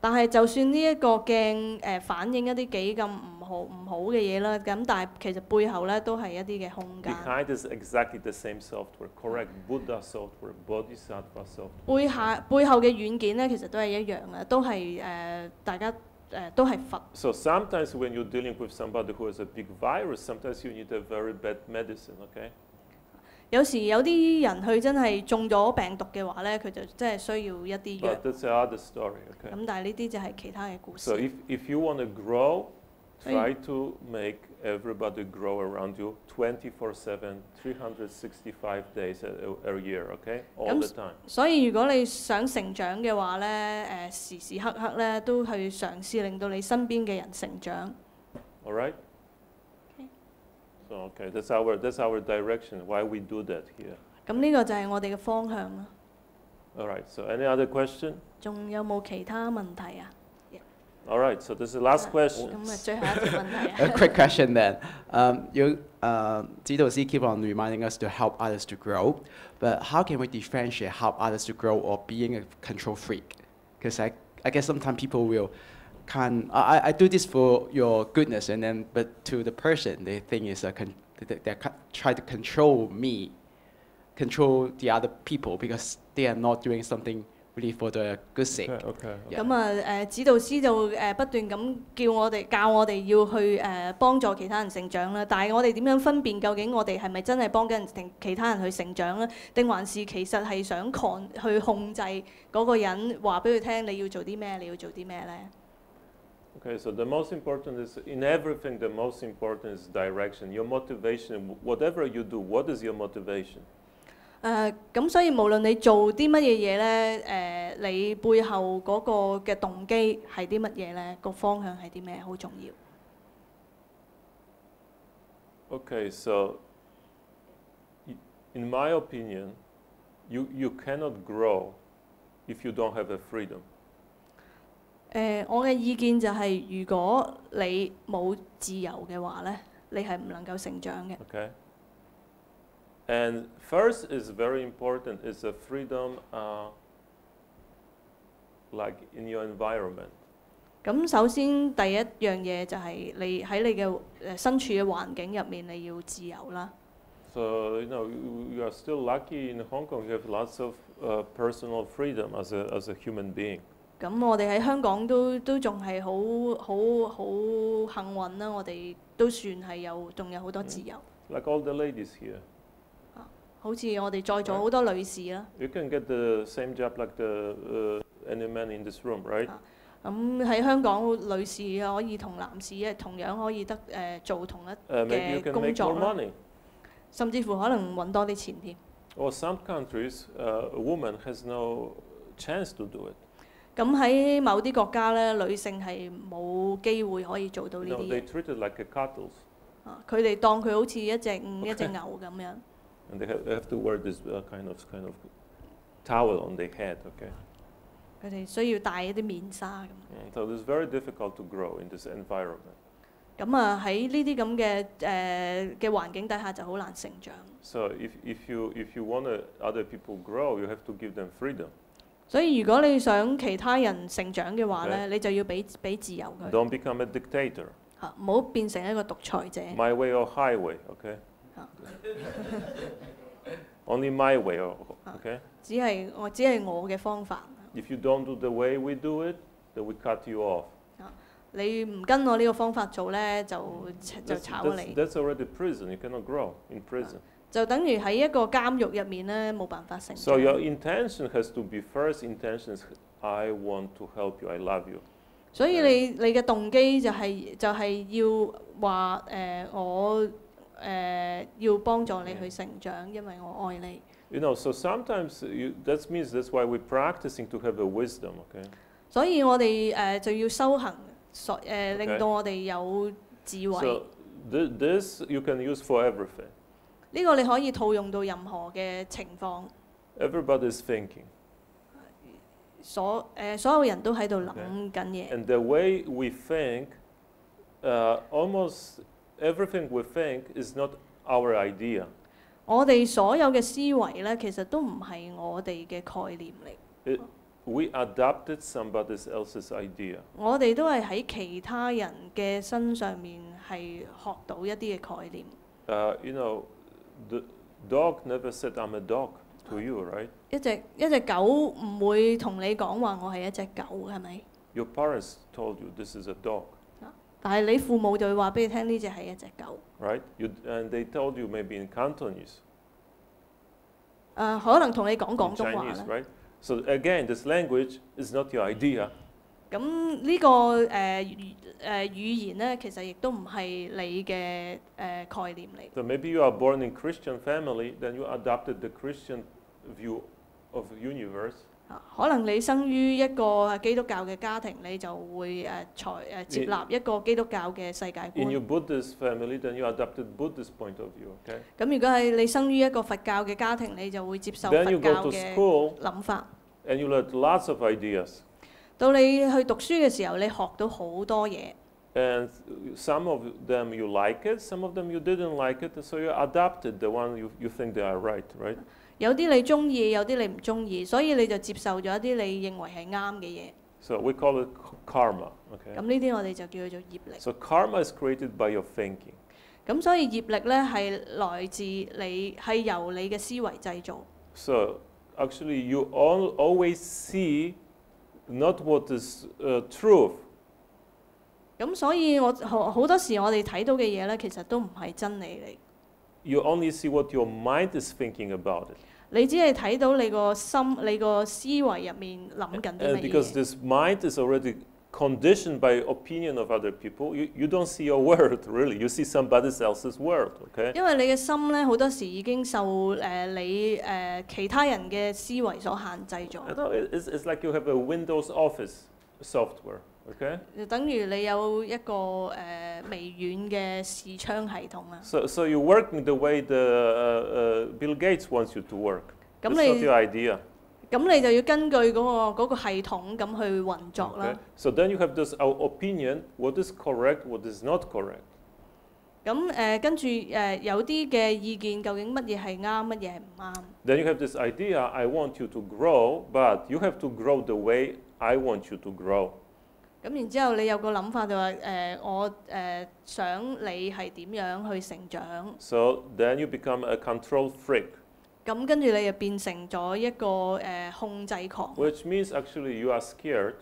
但係就算呢一個鏡反映一啲幾咁唔好嘅嘢啦，咁但係其實背後咧都係一啲嘅空間。 Behind is exactly the same software, correct? Buddha software, Bodhisattva software. 背後嘅軟件咧其實都係一樣嘅，都係大家都係佛。 So sometimes when you're dealing with somebody who has a big virus, sometimes you need a very bad medicine, okay? 有時有啲人佢真係中咗病毒嘅話咧，佢就真係需要一啲藥。 But that's another story, okay? 咁但係呢啲就係其他嘅故事。 So if you want to grow, try to make everybody grow around you 24/7, 365 days a year, okay? All the time. 所以如果你想成長嘅話咧，時時刻刻咧都去嘗試令到你身邊嘅人成長。 All right? So okay, that's our direction. Why we do that here? 咁呢個就係我哋嘅方向啦。 All right. So any other question? 仲有冇其他問題啊？ All right. So this is the last question. 咁最後一條問題啊。 A quick question then.指導師 keep on reminding us to help others to grow, but how can we differentiate help others to grow or being a control freak? Because I guess sometimes people will I do this for your goodness, and then but to the person they think is they try to control me, control the other people because they are not doing something really for the good sake. Okay. Yeah. 咁指導師就不斷咁教我哋要去幫助其他人成長啦。但係我哋點樣分辨究竟我哋係咪真係幫緊其他人去成長呢？定還是其實係想去控制嗰個人，話俾佢聽你要做啲咩，你要做啲咩呢？ Okay, so the most important is, in everything, the most important is direction. Your motivation, whatever you do, what is your motivation? 咁所以無論你做啲乜嘢嘢咧，你背後嗰個嘅動機係啲乜嘢咧？個方向係啲咩？好重要。 Okay, so in my opinion, you cannot grow if you don't have a freedom. 我嘅意見就係，如果你冇自由嘅話咧，你係唔能夠成長嘅。 Okay. And first is very important is the freedom, like in your environment. 咁首先第一樣嘢就係你喺你嘅身處嘅環境入面，你要自由啦。 So you are still lucky in Hong Kong. You have lots of personal freedom as a human being. 咁我哋喺香港都仲係好幸運啦，我哋都算係仲有好多自由。 Like all the ladies here. 好似我哋在座好多女士啦。 You can get the same job like any man in this room, right? 咁喺香港，女士可以同男士同樣可以做同一嘅工作啦，甚至乎可能揾多啲錢添。 Or some countries, a woman has no chance to do it. 咁喺某啲國家咧，女性係冇機會可以做到呢 No, 啲 they 嘢。 treat it like a cattle. 佢哋當佢好似一隻牛咁樣。 And they have to wear this kind of towel on their head, okay? 佢哋需要戴一啲面紗咁。So it's very difficult to grow in this environment. 咁喺呢啲咁嘅環境底下就好難成長。 So if you want other people grow, you have to give them freedom. 所以如果你想其他人成長嘅話咧，你就要俾自由佢。 Don't become a dictator. 唔好變成一個獨裁者。 My way or highway, okay? Only my way, okay? 只係我嘅方法。 If you don't do the way we do it, then we cut you off. 你唔跟我呢個方法做咧，就炒你。That's already prison. You cannot grow in prison. 就等於喺一個監獄入面咧，冇辦法成長。 So your intention has to be first intention is I want to help you, I love you. 所以你嘅動機就係要話我要幫助你去成長，因為我愛你。You know, so sometimes that means that's why we're practicing to have a wisdom, okay? 所以我哋就要修行，令到我哋有智慧。 So this you can use for everything. 呢個你可以套用到任何嘅情況。 Everybody's thinking. 所有人都喺度諗緊嘢。 And the way we think, almost everything we think is not our idea. 我哋所有嘅思維咧，其實都唔係我哋嘅概念嚟。 We adopted somebody else's idea. 我哋都係喺其他人嘅身上面係學到一啲嘅概念。You know, the dog never said I'm a dog to you, right? 一隻狗唔會同你講話我係一隻狗，係咪？ Your parents told you this is a dog. 但係你父母就會話俾你聽呢隻係一隻狗。 Right? And they told you maybe in Cantonese. 可能同你講廣 In 東話 Chinese, 啦。 right? So again, this language is not your idea. 咁呢個語言咧，其實亦都唔係你嘅概念嚟。 So maybe you are born in Christian family, then you adopted the Christian view of the universe. 可能你生於一個基督教嘅家庭，你就會接納一個基督教嘅世界 In your 觀。 Buddhist family, then you adopted Buddhist point of view. Okay. 咁如果係你生於一個佛教嘅家庭，你就會接受 Then 佛 you 教 go to 嘅 school 諗法。 and you learn lots of ideas. 到你去讀書嘅時候，你學到好多嘢。 And some of them you like it, some of them you didn't like it, so you adopted the one you think they are right, right? 有啲你中意，有啲你唔中意，所以你就接受咗一啲你認為係啱嘅嘢。 So we call it karma. Okay. 咁呢啲我哋就叫佢做業力。 So karma is created by your thinking. 咁所以業力咧係來自你係由你嘅思維製造。 So actually, you always see not what is truth. 咁所以好多時我哋睇到嘅嘢咧，其實都唔係真理嚟。 You only see what your mind is thinking about it. 你只係睇到你個心、你個思維入面諗緊啲 And 乜 because 嘢。 this mind is already conditioned by opinion of other people, you don't see your world really. You see somebody else's world. Okay. 因為你嘅心咧，好多時已經受你其他人嘅思維所限制咗。 I know it's like you have a Windows Office software. Okay. 就等於你有一個微軟嘅視窗系統啊。 So you're working the way the Bill Gates wants you to work. 咁 It's not 你 your idea. 咁你就要根據嗰個系統咁去運作啦。 Okay. So then you have this opinion, what is correct, what is not correct. 咁跟住有啲嘅意見，究竟乜嘢係啱，乜嘢係唔啱？ Then you have this idea, I want you to grow, but you have to grow the way I want you to grow. 咁然之後，你有個諗法就話我想你係點樣去成長。 So then you become a control freak, 咁跟住你就變成咗一個控制狂。 which means actually you are scared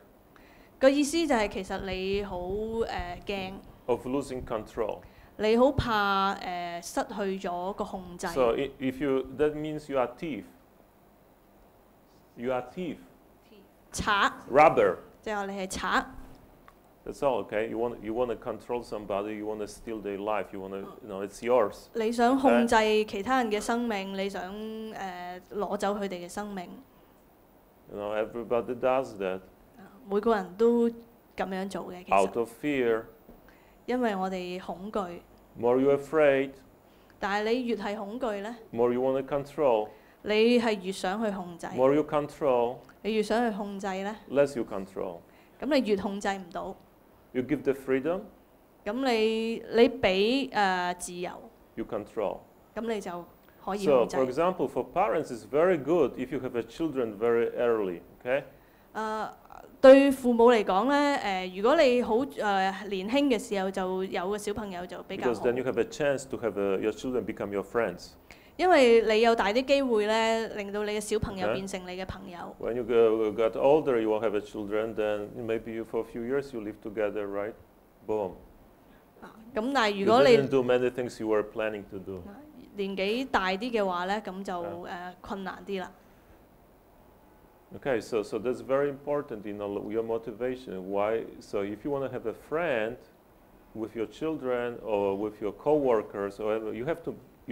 個意思就係其實你好驚， of losing control. 你好怕失去咗個控制。 So that means you are thief. You are thief. 賊， Robber. 即係話你係賊。 That's all, okay? You want to control somebody, you want to steal their life, it's yours. 你想控制其他人嘅生命，你想攞走佢哋嘅生命。 Everybody does that. 每個人都咁樣做嘅，其 Out 實。 of fear. 因為我哋恐懼。 More you're afraid, 但係你越係恐懼咧， more you want to control. 你係越想去控制。 More you control, 你越想去控制咧， less you control. 咁你越控制唔到。 You give the freedom, 咁你俾自由， you control. 咁你就可以 So, 控制。 for example, for parents, it's very good if you have a children very early, okay? 對父母嚟講咧，如果你好年輕嘅時候就有個小朋友就比較 Because 好， then you have a chance to have your children become your friends. 因為你有大啲機會咧，令到你嘅小朋友變成你嘅朋友。 When you got older, you won't have a children. Then maybe you, for a few years you live together, right? Boom. 咁但係如 You 果你 didn't do many things you were planning to do. 年紀大啲嘅話咧，咁就困難啲啦。 Okay, so that's very important, your motivation. Why? So if you want to have a friend with your children or with your co-workers, or whatever, you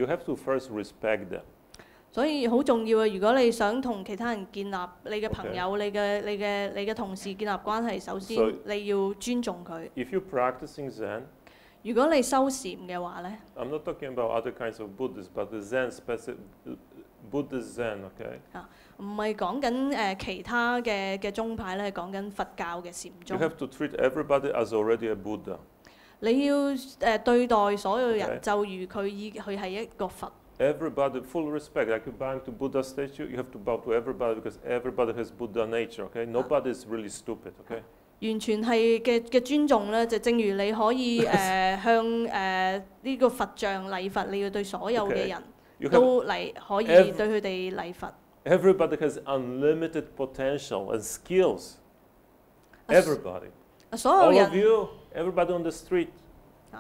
have to first respect them. 所以好重要啊！如果你想同其他人建立你嘅朋友、你嘅同事建立關係，首先你要尊重佢。 If you're practicing Zen, 如果你修禪嘅話咧， I'm not talking about other kinds of Buddhists, but the Zen Buddhist Zen, okay? 唔係講緊其他嘅宗派咧，係講緊佛教嘅禪 You 宗。 have to treat everybody as already a Buddha. 你要對待所有人 Okay. 就如佢係一個佛。 Everybody, full respect. Like you bowing to Buddha statue, you have to bow to everybody because everybody has Buddha nature, okay? Nobody is really stupid, okay? 完全係嘅尊重咧，就正如你可以向呢個佛像禮佛，你要對所有嘅人 You have 都可以對佢哋禮佛。 everybody has unlimited potential and skills. Everybody. 所有 All of 人 you, everybody on the street.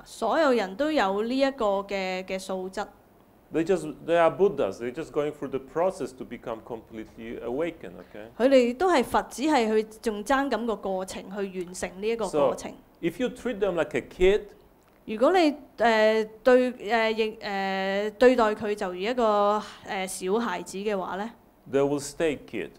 所有人都有呢一個嘅素質。 They are Buddhas. They're just going through the process to become completely awakened, okay? 佢哋都係佛，只係佢仲爭緊個過程去完成呢一個過程。 If you treat them like a kid, 如果你對待佢就如一個小孩子嘅話咧， they will stay kid.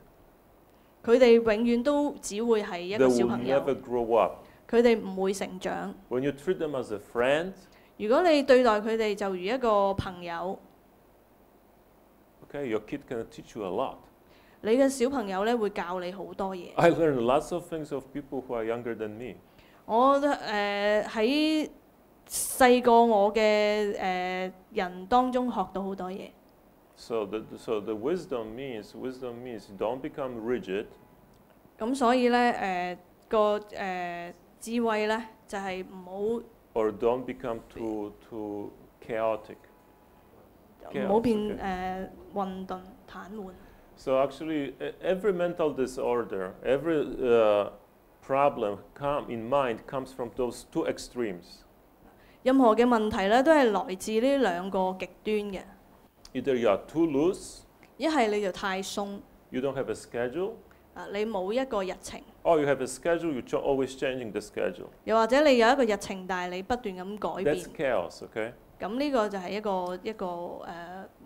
佢哋永遠都只會係一 They 個小 will 朋友， never grow up. 佢哋唔會成長。 When you treat them as a friend, 如果你對待佢哋就如一個朋友， okay, your kid can teach you a lot. 你嘅小朋友咧會教你好多嘢。 I learned lots of things of people who are younger than me. 我喺細過我嘅人當中學到好多嘢。 So the wisdom means don't become rigid. 咁所以咧智慧咧就係唔 Or don't become too chaotic. 好變 Okay. 混沌癱瘓。 So actually, every mental disorder, every problem in mind comes from those two extremes. 任何嘅問題咧都係來自呢兩個極端嘅。 Either you are too loose, 一係你就太鬆， you don't have a schedule, 你冇一個日程， or you have a schedule, you're always changing the schedule. 又或者你有一個日程，但係你不斷咁改變。 That's chaos, okay? 咁呢個就係一個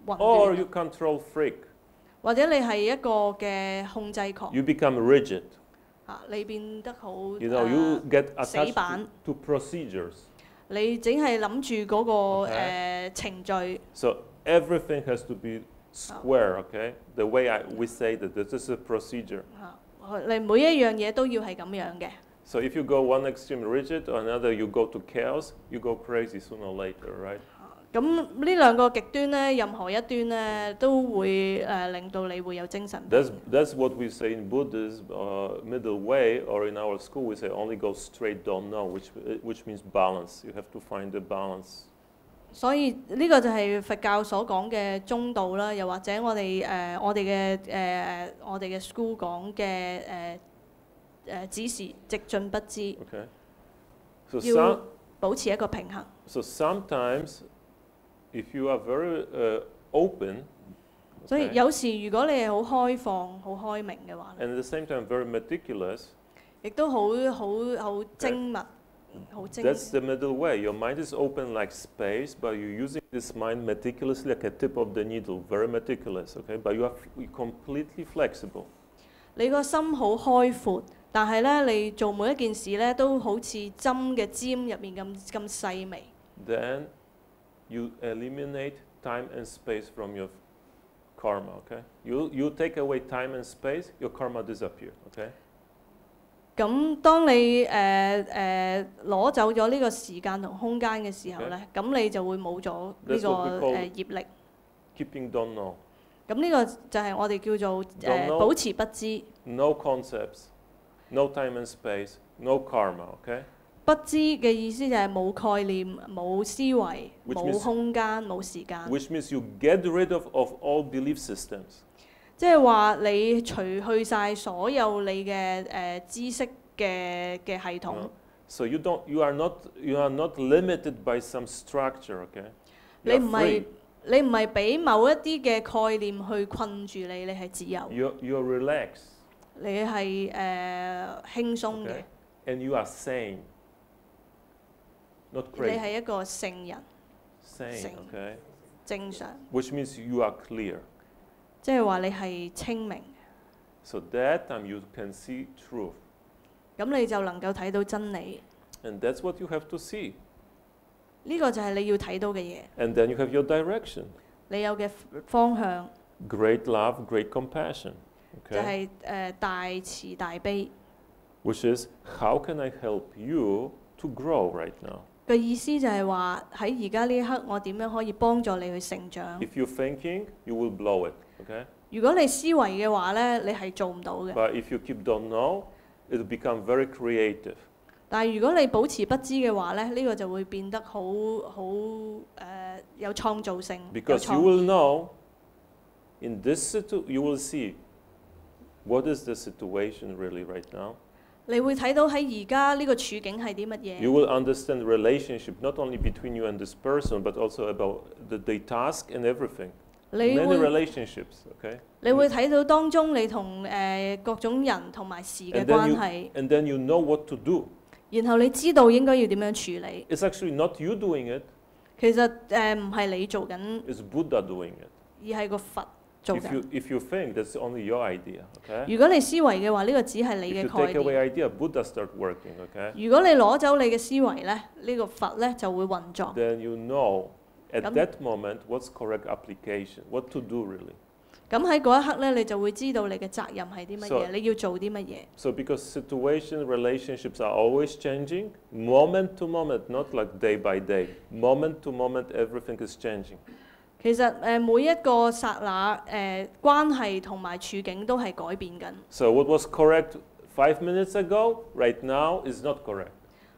混 Or 亂 you。control freak. 或者你係一個嘅控制狂， You become rigid. 你變得好 You know, you get 死 attached 板， to procedures. 你淨係諗住嗰個 Okay. 程序。 So everything has to be square, okay? The way we say that this is a procedure. 你每一樣嘢都要係咁樣嘅。 So if you go one extreme rigid or another, you go to chaos, you go crazy sooner or later, right? 咁呢兩個極端咧，任何一端咧都會令到你會有精神病。 That's what we say in Buddhism, middle way, or in our school we say only go straight, don't know, which means balance. You have to find the balance. 所以呢個就係佛教所講嘅中道啦，又或者我哋嘅 school 講嘅只是直進不知， Okay. So 要保持一個平衡。 so sometimes, if you are very open, 所以 okay, 有時如果你係好開放、好開明嘅話， and at the same time very meticulous, 亦都好精密、好精。 that's the middle way. Your mind is open like space, but you're using this mind meticulously like a tip of the needle, very meticulous, okay? But you're completely flexible. 你個心好開闊，但係咧你做每一件事咧都好似針嘅尖入面咁細微。 Then you eliminate time and space from your karma, okay? You take away time and space, your karma disappear, okay? 咁當你攞走咗呢個時間同空間嘅時候咧，咁你就會冇咗呢個 That's what we call 業力。 Keeping don't know. 咁呢個就係我哋叫做Don't know. 保持不知， No concepts, no time and space, no karma, okay? 不知嘅意思就係冇概念、冇思維、 Which 冇 means- 空間、冇時間。 which means you get rid of all belief systems. 即係話你除去晒所有你嘅知識嘅系統。 So you are not limited by some structure, okay? 你 You 唔 are 係 free. 你唔係俾某一啲嘅概念去困住你，你係自由， You're relaxed, 你係輕鬆嘅 okay? And you are sane, not 你 crazy. 係一個聖人， Sane, sane. okay? 正常， Which means you are clear. 即係話你係清明， So that time you can see truth. 咁你就能夠睇到真理。 And that's what you have to see. 呢個就係你要睇到嘅嘢， And then you have your direction. 你有嘅方向 Great love, great compassion. 就 Okay? 係大慈大悲 Which is, how can I help you to grow right now? 嘅意思就係話喺而家呢一刻，我點樣可以幫助你去成長？ If you're thinking, you will blow it. Okay? 如果你思維嘅話呢，你係做唔到嘅。 But if you keep don't know, it will become very creative. 但係如果你保持不知嘅話咧，呢個就會變得好有創造性。有 Because you 創 will know, in this you will see, what is the situation really right now? 你會睇到喺而家呢個處境係啲乜 You 嘢？ will understand relationship not only between you and this person, but also about the task and everything. 你 Many 會 relationships, okay? 你會睇到當中你同各種人同埋事嘅 And then 關 you 係， and then you know what to do. 然後你知道應該要點樣處理。 It's actually not you doing it, 其實唔係你做緊， it's Buddha doing it. 而係個佛做 If you 緊。 if you think that's only your idea, okay? 如果你思維嘅話，呢個只係你 If 嘅 you 概 take 念。 away idea, Buddha start working, okay? 如果你攞走你嘅思維咧，呢個佛咧就會運作。 Then you know at Come- that moment what's correct application, what to do really. 咁喺嗰一刻咧，你就會知道你嘅責任係啲乜 So- 嘢，你要做啲乜嘢。 So because situation, relationships are always changing, moment to moment, not like day by day. Moment to moment, everything is changing. 其實每一個剎那關係同埋處境都係改變緊。 So what was correct 5 minutes ago, right now is not correct.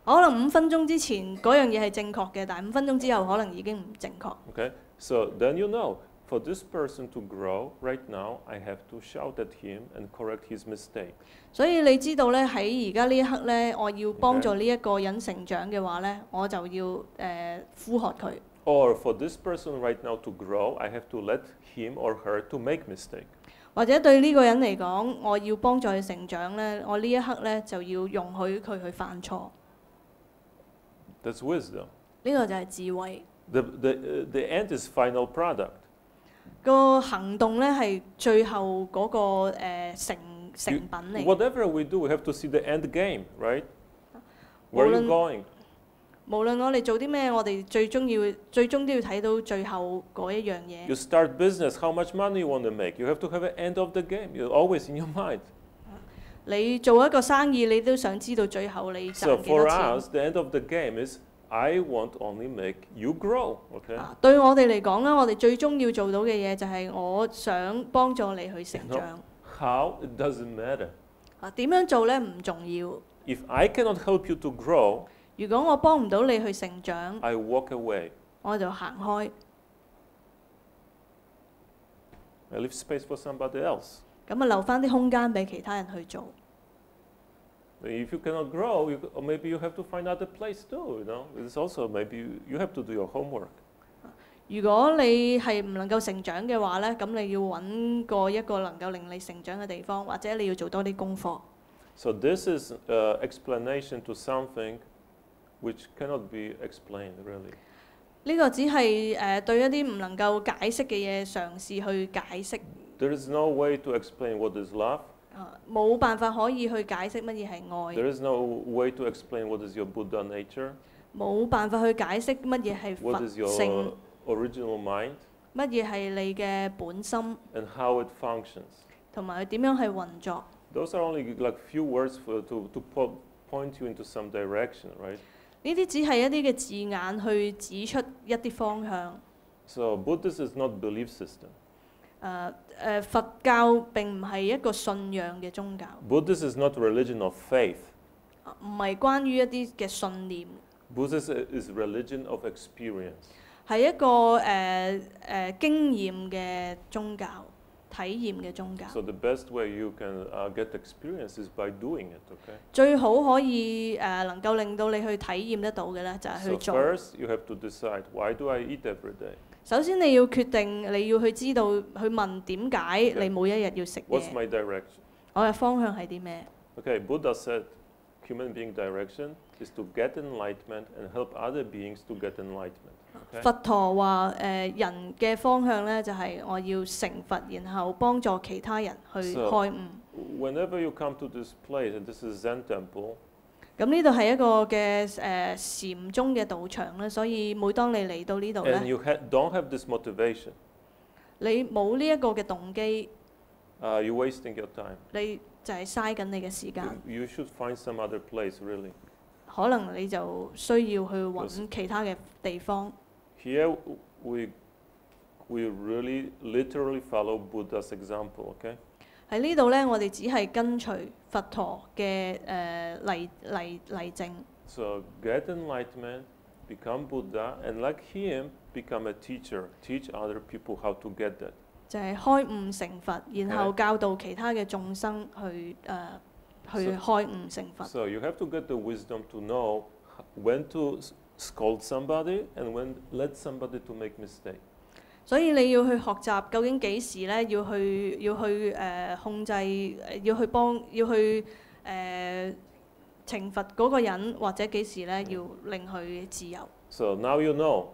可能5分鐘之前嗰樣嘢係正確嘅，但係5分鐘之後可能已經唔正確。 Okay? So then you know, for this person to grow, right now, I have to shout at him and correct his mistake. 所以你知道咧，喺而家呢一刻咧，我要幫助呢一個人成長嘅話咧，我就要呼喝佢。 Or for this person right now to grow, I have to let him or her to make mistake. 或者對呢個人嚟講，我要幫助佢成長咧，我呢一刻咧就要容許佢去犯錯。 That's wisdom. 呢個就係智慧。 The end is final product. 個行動咧係最後嗰個成品嚟。 Whatever we do, we have to see the end game, right? Where are you going? 無論我哋做啲咩，我哋最終都要睇到最後嗰一樣嘢。 You start business, how much money you want to make? You have to have an end of the game. You're always in your mind. 你做一個生意，你都想知道最後你 So 賺幾 for 多錢。 us, the end of the game is I want only make you grow. Okay? 對我哋嚟講咧，我哋最終要做到嘅嘢就係我想幫助你去成長。 How? It doesn't matter. 點樣做咧唔重要。 If I cannot help you to grow, 如果我幫唔到你去成長， I walk away. 我就行開。 I leave space for somebody else. 咁啊，留翻啲空間俾其他人去做。 If you cannot grow, or maybe you have to find other place too. You know, it's also maybe you have to do your homework. 如果你係唔能夠成長嘅話咧，咁你要揾過一個能夠令你成長嘅地方，或者你要做多啲功課。 So this is explanation to something which cannot be explained really. 呢個只係對一啲唔能夠解釋嘅嘢嘗試去解釋。 There is no way to explain what is love. 冇辦法可以去解釋乜嘢係愛。 There is no way to explain what is your Buddha nature. 冇辦法去解釋乜嘢係 What 佛 is your 性， original mind 乜嘢係你嘅本心， and how it functions. 同埋佢點樣去運作。 Those are only like few words to point you into some direction, right? 呢啲只係一啲嘅字眼去指出一啲方向。 So Buddhism is not belief system. 佛教並唔係一個信仰嘅宗教。 Buddhism is not religion of faith. 唔係關於一啲嘅信念。Buddhism is religion of experience. 係一個經驗嘅宗教，體驗嘅宗教。So the best way you can get experience is by doing it, okay? 最好可以能夠令到你去體驗得到嘅咧，就係去 So 做。first you have to decide, why do I eat every day? 首先你要決定，你要去知道，去問點解你每一日要食 What's 嘢。 my direction? 我嘅方向係啲咩？ Okay, Buddha said human being direction is to get enlightenment and help other beings to get enlightenment. Okay? 佛陀話人嘅方向咧就係我要成佛，然後幫助其他人去開悟。Whenever you come to this place, and this is Zen temple. 咁呢度係一個嘅禪宗嘅道場咧，所以每當你嚟到呢度咧， And you don't have this motivation. 你冇呢一個嘅動機， You're wasting your time. 你就係嘥緊你嘅時間。 You should find some other place, really. 可能你就需要去揾其他嘅地方。 Here we really literally follow Buddha's example, okay? 喺呢度咧，我哋只係跟隨佛陀嘅例證。 So get enlightenment, become Buddha, and like him, become a teacher. Teach other people how to get that. 就係開悟成佛，然後教導其他嘅眾生去開悟成佛。 So you have to get the wisdom to know when to scold somebody and when let somebody to make mistake. 所以你要去學習究竟幾時咧要去控制，要去懲罰嗰個人，或者幾時咧要令佢自由。 So now you know.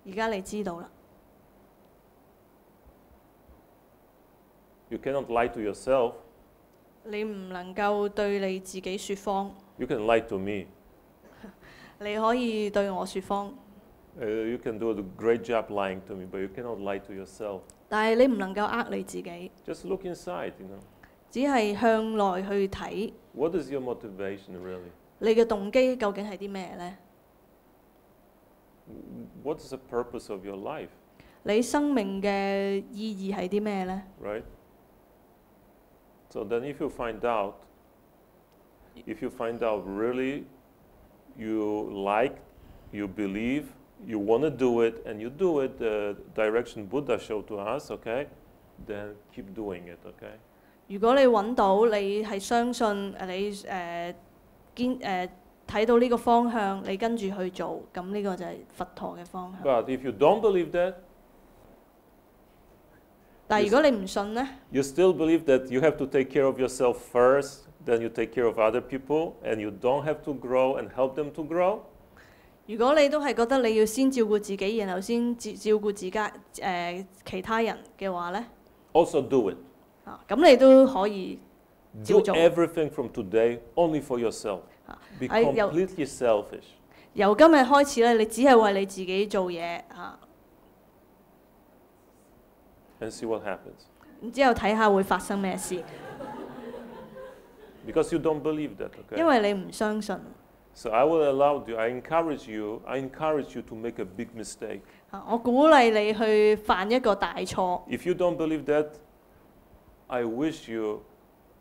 而家你知道啦。 You cannot lie to yourself. 你唔能夠對你自己説謊。 You can lie to me. 你可以對我説謊。 You can do a great job lying to me, but you cannot lie to yourself. 但係你唔能夠你自己。 Just look inside, you know. 只係向內去睇。 What is your motivation, really? 你嘅動機究竟係啲咩呢？ What is the purpose of your life? 你生命嘅意義係啲咩呢？ Right? So then if you find out really you like, you believe, you want to do it, and you do it the direction Buddha showed to us, okay? Then keep doing it, okay? 如果你揾到你係相信你睇到呢個方向，你跟住去做，咁呢個就係佛陀嘅方向。 But if you don't believe that, 但係如果你唔信呢， you still believe that you have to take care of yourself first, then you take care of other people, and you don't have to grow and help them to grow. 如果你都係覺得你要先照顧自己，然後先照顧其他人嘅話呢， Also do it. 咁你都可以照 Do 做。 everything from today only for yourself. Be completely selfish. 由今日開始咧，你只係為你自己做嘢嚇。 And see what happens. 然之後睇下會發生咩事， Because you don't believe that, 因 okay? 為你唔相信。 So I will allow you, I encourage you to make a big mistake. 我鼓勵你去犯一個大錯。 If you don't believe that, I wish you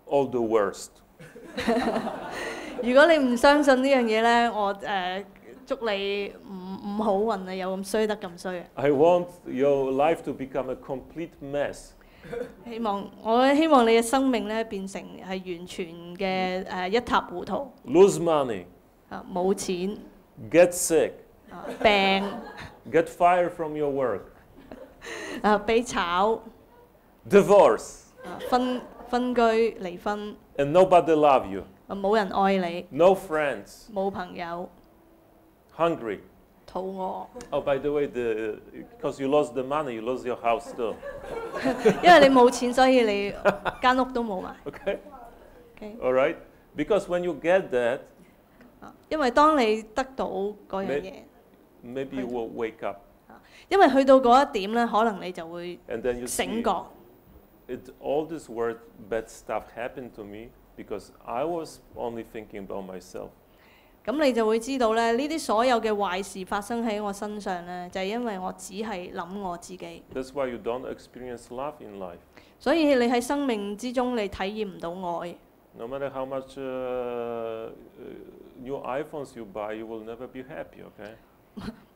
all the worst. 如果你唔相信呢樣嘢咧，我祝你唔好運啊，有咁衰得咁衰。 I want your life to become a complete mess. 我希望你嘅生命咧變成係完全嘅一塌糊塗。 Lose money. 冇錢。 Get sick. 病。 Get fired from your work. 被炒。 Divorce. 分居離婚。 And nobody love you. 冇人愛你。 No friends. 冇朋友。 Hungry. 肚餓。 Oh, by the way, because you lost the money, you lost your house too. 因為你冇錢，所以你間屋都冇埋。Okay? Okay. All right? Because when you get that, 因為當你得到嗰樣嘢， maybe you will wake up. 因為去到嗰一點咧，可能你就會 And then you 醒 see 覺。 all this bad stuff happened to me because I was only thinking about myself. 咁你就會知道咧，呢啲所有嘅壞事發生喺我身上咧，就係因為我只係諗我自己。 That's why you don't experience love in life. 所以你喺生命之中，你體驗唔到愛。No matter how much new iPhones you buy, you will never be happy. Okay.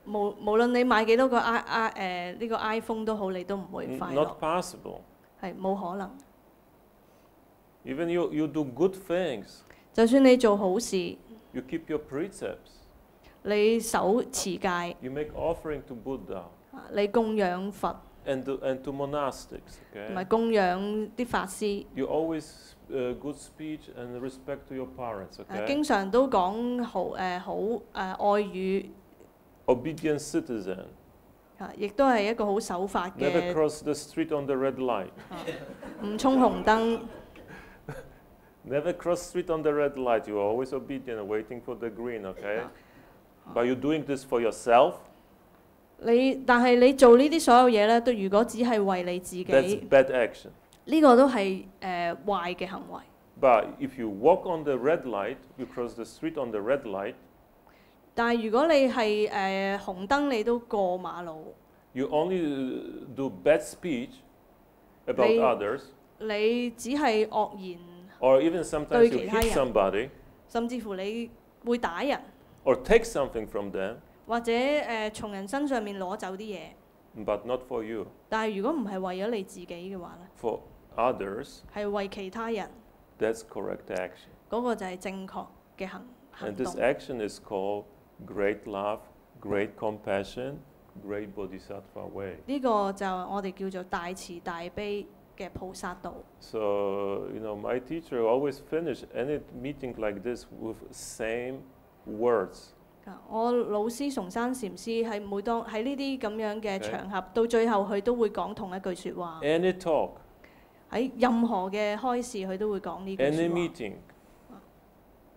無論你買幾多個呢個 iPhone 都好，你都唔會快樂。Not possible. 係冇可能。Even you do good things. 就算你做好事， You keep your precepts. 你守持戒， You make offering to Buddha 你供養佛， and to monastics. 同埋 Okay. 供養啲法師。 You always good speech and respect to your parents. 經 Okay. 常都講好愛語， Obedient citizen. 亦都係一個好守法 Never 嘅， cross the street on the red light. 唔衝紅燈。 Never cross street on the red light. You are always obedient, waiting for the green. Okay. But you're doing this for yourself. 但係你做呢啲所有嘢咧，都如果只係為你自 That's 己， bad action. 呢個都係壞嘅行為。 But if you walk on the red light, you cross the street on the red light. 但係如果你係紅燈你都過馬路， You only do bad speech about 你 others, 你只係惡言， or even sometimes 對 you 其他 hit 人。 somebody, 甚至乎你會打人， or take something from them, 或者從人身上面攞走啲嘢。 but not for you, 但係如果唔係為咗你自己嘅話咧， for others. 係為其他人， That's correct action. 嗰個就係正確嘅行 And this 動。 action is called great love, great compassion, great bodhisattva way. 呢個就我哋叫做大慈大悲嘅菩薩道。 So, my teacher always finish any meeting like this with same words. 我老師崇山禪師喺喺呢啲咁樣嘅場合，到最後佢都會講同一句説話。 Any talk, 喺任何嘅開示，佢都會講呢句 any 説話。 meeting.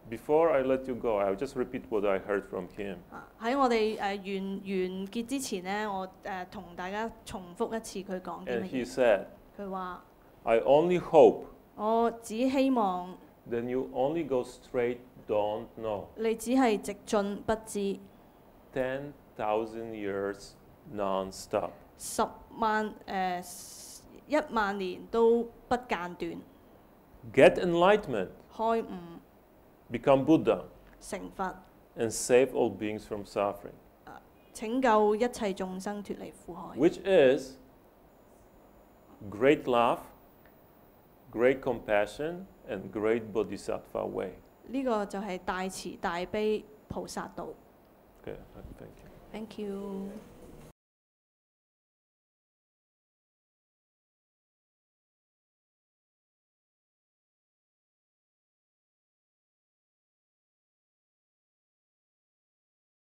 Before I let you go, I'll just repeat what I heard from him. 喺我哋完結之前呢，我同大家重複一次佢講啲 And 乜 he 嘢。 said, 佢話： I only hope 我只希望 then you only go straight, don't know. 你只係直進不知， 10,000 years non-stop. 1萬年都不間斷， Get enlightenment, 開悟 become Buddha, 成佛， and save all beings from suffering. 拯救一切眾生脱離苦海。 Which is great love, great compassion, and great bodhisattva way. 呢個就係大慈大悲菩薩道。 Okay, thank you. Thank you。